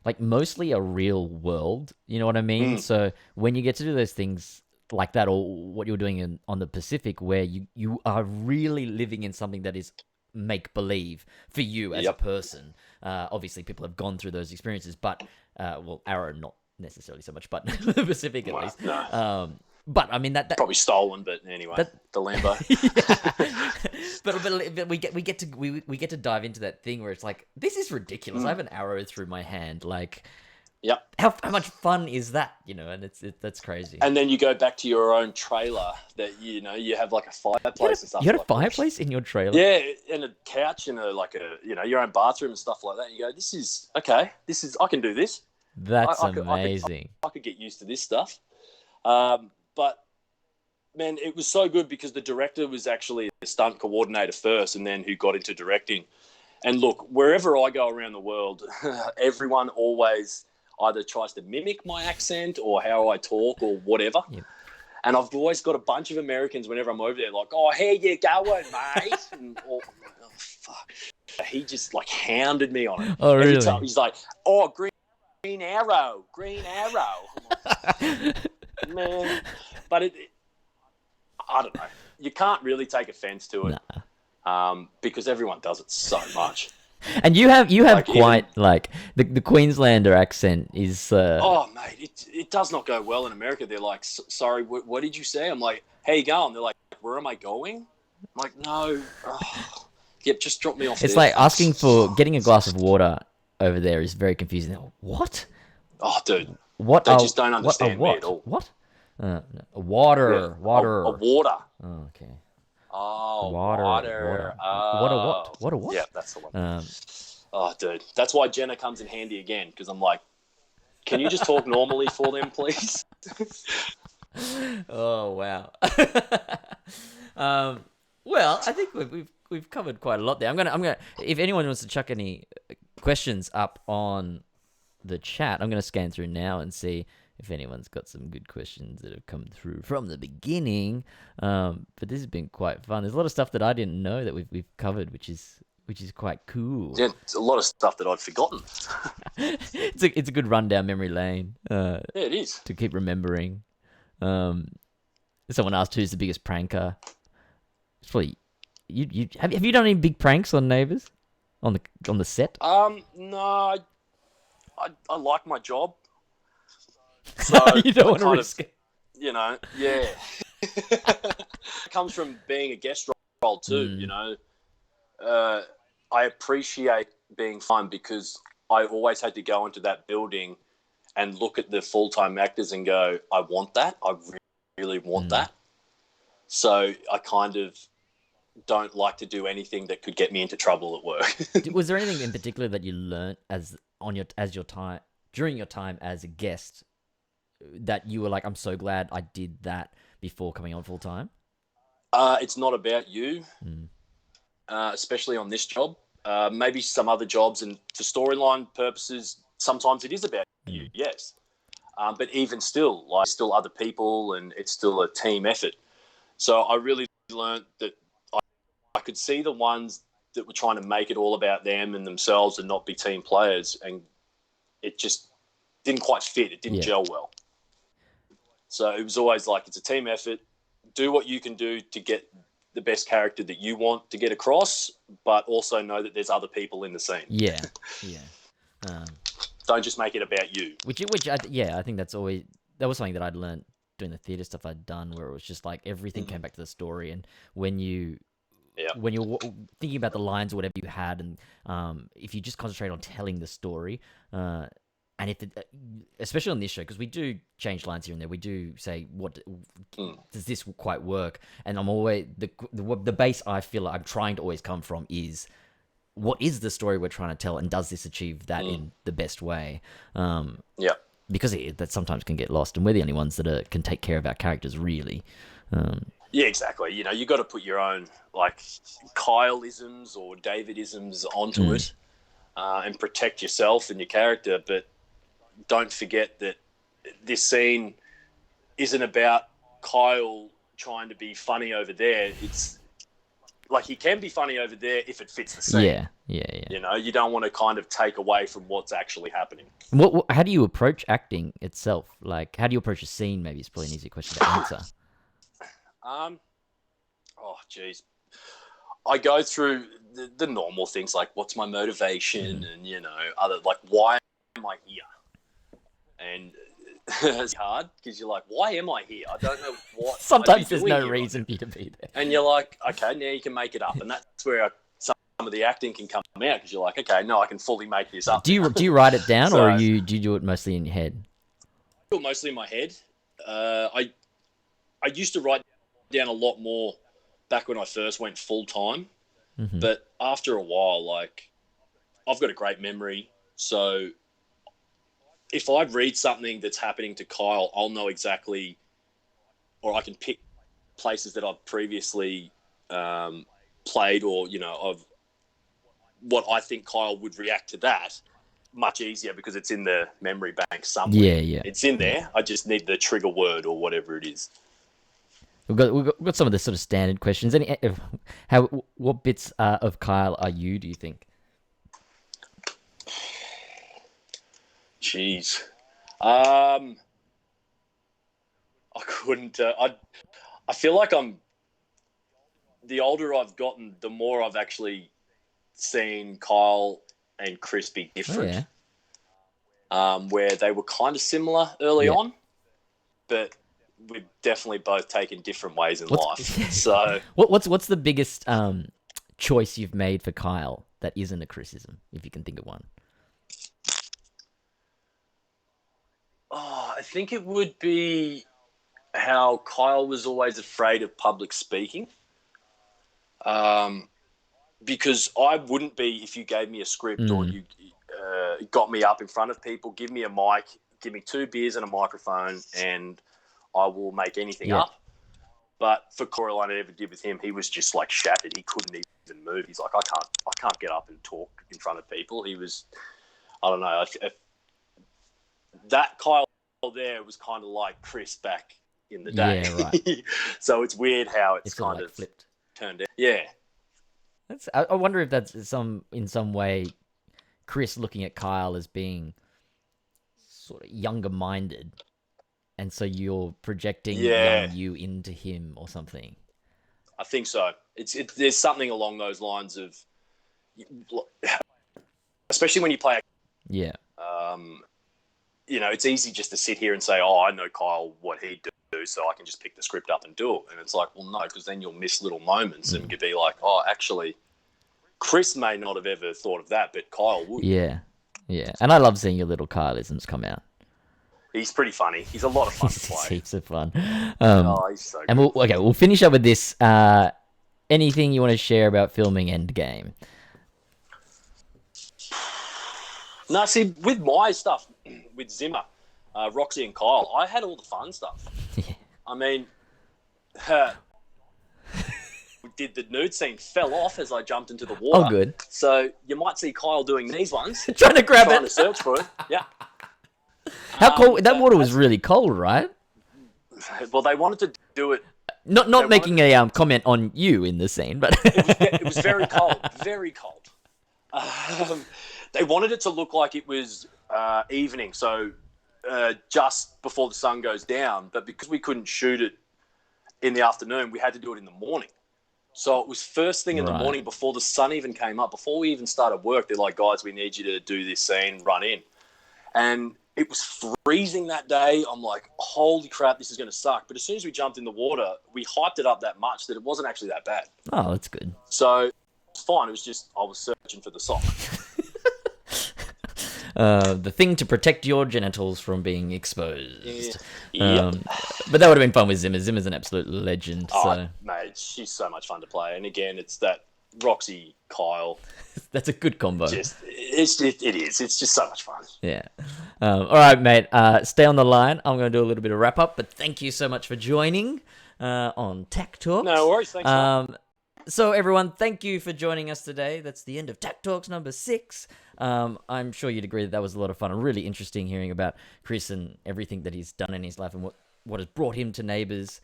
like, mostly a real world. You know what I mean? So when you get to do those things like that, or what you're doing on the Pacific, where you are really living in something that is make-believe for you as a person. Obviously, people have gone through those experiences, but, Arrow not necessarily so much, but the Pacific at least. No. But I mean that probably stolen, but anyway, the Lambo. but we get to dive into that thing where it's like, this is ridiculous. I have an arrow through my hand, like. Yep. How much fun is that? And that's crazy. And then you go back to your own trailer that you have like a fireplace and stuff. You had a fireplace in your trailer? Yeah, and a couch and your own bathroom and stuff like that. You go, this is okay. I can do this. That's amazing. I could get used to this stuff. But man, it was so good because the director was actually a stunt coordinator first, and then who got into directing. And look, wherever I go around the world, everyone always either tries to mimic my accent or how I talk or whatever. Yep. And I've always got a bunch of Americans whenever I'm over there, like, oh, how you going, mate? And I'm like, oh, fuck. He just, like, hounded me on it. Oh, really? Every time he's like, oh, green arrow. I'm like, man. But I don't know. You can't really take offense to it because everyone does it so much. And you have like, quite even, like the Queenslander accent is. Oh mate, it does not go well in America. They're like, sorry, what did you say? I'm like, how you going? They're like, where am I going? I'm like, no. Oh. Yep, just drop me off. It's like asking for getting a glass of water over there is very confusing. What? Oh, dude, they just don't understand me at all. What? Water. A water. Oh, okay. Oh, water. What a what? Yeah, that's the one. Oh, dude. That's why Jenna comes in handy again, because I'm like, can you just talk normally for them, please? Oh, wow. Well, I think we've covered quite a lot there. I'm gonna if anyone wants to chuck any questions up on the chat, I'm gonna scan through now and see if anyone's got some good questions that have come through from the beginning. But this has been quite fun. There's a lot of stuff that I didn't know that we've covered, which is quite cool. Yeah, it's a lot of stuff that I'd forgotten. It's a good run down memory lane. Yeah, it is. To keep remembering. Someone asked who's the biggest pranker. It's probably you. Have you done any big pranks on Neighbours on the set? No, I like my job. So you don't want to risk it. You know, yeah. It comes from being a guest role too. You know, I appreciate being fun because I always had to go into that building and look at the full-time actors and go, I want that. I really want that. So I kind of don't like to do anything that could get me into trouble at work. Was there anything in particular that you learnt during your time as a guest that you were like, I'm so glad I did that before coming on full time? It's not about you, especially on this job. Maybe some other jobs, and for storyline purposes, sometimes it is about you, yes. But even still, like, still other people, and it's still a team effort. So I really learned that I could see the ones that were trying to make it all about them and themselves and not be team players, and it just didn't quite fit. It didn't gel well. So it was always like, it's a team effort. Do what you can do to get the best character that you want to get across, but also know that there's other people in the scene. Yeah. Don't just make it about you. I think that was something that I'd learned doing the theatre stuff I'd done, where it was just like everything came back to the story, and when you're thinking about the lines or whatever you had, and if you just concentrate on telling the story, and especially on this show, because we do change lines here and there, we do say, what does this quite work? And I'm always the base I feel like I'm trying to always come from is, what is the story we're trying to tell, and does this achieve that in the best way? Because that sometimes can get lost, and we're the only ones that can take care of our characters, really. Yeah, exactly. You know, you got to put your own, like, Kyle-isms or David-isms onto it, and protect yourself and your character. But don't forget that this scene isn't about Kyle trying to be funny over there. It's like, he can be funny over there if it fits the scene. Yeah. You know, you don't want to kind of take away from what's actually happening. How do you approach acting itself? Like, how do you approach a scene? Maybe it's probably an easy question to answer. Oh, geez. I go through the normal things, like, what's my motivation, and, you know, like, why am I here? And it's hard because you're like, why am I here? I don't know what. Sometimes there's no reason for you to be there. And you're like, okay, now you can make it up, and that's where some of the acting can come out, because you're like, okay, no, I can fully make this up. Do you write it down, or do you do it mostly in your head? I do it mostly in my head. I used to write down a lot more back when I first went full time, but after a while, like, I've got a great memory, so if I read something that's happening to Kyle, I'll know exactly, or I can pick places that I've previously played, or, you know, of what I think Kyle would react to that much easier, because it's in the memory bank somewhere. Yeah. It's in there. I just need the trigger word or whatever it is. We've got some of the sort of standard questions. What bits of Kyle are you, do you think? Jeez. I couldn't. I feel like the older I've gotten, the more I've actually seen Kyle and Chris be different. Where they were kind of similar early on, but we've definitely both taken different ways in life. So what's the biggest choice you've made for Kyle that isn't a criticism, if you can think of one? Oh, I think it would be how Kyle was always afraid of public speaking. Because I wouldn't be if you gave me a script or you got me up in front of people, give me a mic, give me 2 beers and a microphone, and I will make anything up. But for Coreline I ever did with him, he was just like shattered. He couldn't even move. He's like, I can't get up and talk in front of people. He was, I don't know. That Kyle there was kind of like Chris back in the day. Yeah, right. So it's weird how it's sort kind of of flipped. turned out. Yeah. I wonder if that's in some way Chris looking at Kyle as being sort of younger minded, and so you're projecting young you into him or something. I think so. There's something along those lines of, especially when you play. Yeah. It's easy just to sit here and say, "Oh, I know Kyle what he'd do, so I can just pick the script up and do it." And it's like, well, no, because then you'll miss little moments and could be like, "Oh, actually, Chris may not have ever thought of that, but Kyle would." Yeah. And I love seeing your little Kyleisms come out. He's pretty funny. He's a lot of fun to He's play. heaps of fun. He's so good. And we'll finish up with this. Anything you want to share about filming Endgame? No, see, with my stuff, with Zimmer, Roxy and Kyle, I had all the fun stuff. Yeah. I mean, did the nude scene fell off as I jumped into the water. Oh, good. So you might see Kyle doing these ones. Trying to grab trying to search for it. Yeah. How cold? That water was really cold, right? Well, they wanted to do it. Not making a comment on you in the scene, but it was very cold, very cold. They wanted it to look like it was evening, so just before the sun goes down. But because we couldn't shoot it in the afternoon, we had to do it in the morning. So it was first thing in the morning before the sun even came up. Before we even started work, they're like, "Guys, we need you to do this scene, run in." And it was freezing that day. I'm like, holy crap, this is going to suck. But as soon as we jumped in the water, we hyped it up that much that it wasn't actually that bad. Oh, that's good. So it's fine. It was just I was searching for the sock. The thing to protect your genitals from being exposed. Yeah. But that would have been fun with Zimmer. Zimmer's an absolute legend. So mate, she's so much fun to play. And again, it's that Roxy, Kyle. That's a good combo. It is. It's just so much fun. Yeah. All right, mate. Stay on the line. I'm going to do a little bit of wrap up, but thank you so much for joining on takTalks. No worries. Thanks. So everyone, thank you for joining us today. That's the end of takTalks number 6. I'm sure you'd agree that was a lot of fun and really interesting hearing about Chris and everything that he's done in his life and what has brought him to Neighbours.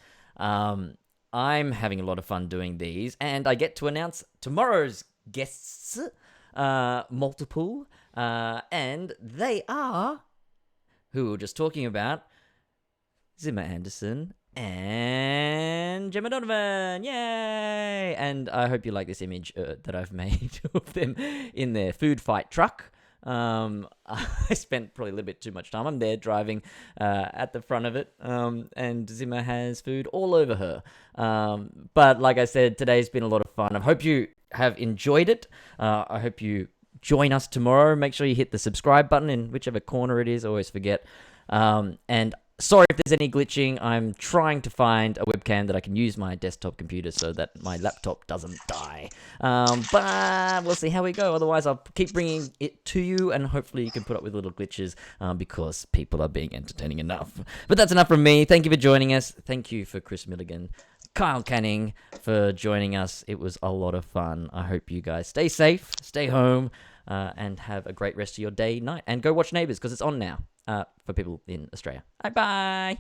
I'm having a lot of fun doing these, and I get to announce tomorrow's guests, multiple, and they are, who we were just talking about, Zimmer Anderson and Gemma Donovan. Yay! And I hope you like this image that I've made of them in their food fight truck. I spent probably a little bit too much time. I'm there driving at the front of it, and Zimmer has food all over her. But like I said, today's been a lot of fun. I hope you have enjoyed it. I hope you join us tomorrow. Make sure you hit the subscribe button in whichever corner it is. I always forget. And sorry if there's any glitching. I'm trying to find a webcam that I can use my desktop computer so that my laptop doesn't die. But we'll see how we go. Otherwise, I'll keep bringing it to you, and hopefully you can put up with little glitches because people are being entertaining enough. But that's enough from me. Thank you for joining us. Thank you for Chris Milligan, Kyle Canning for joining us. It was a lot of fun. I hope you guys stay safe, stay home, and have a great rest of your day, night. And go watch Neighbours because it's on now. For people in Australia. Bye-bye.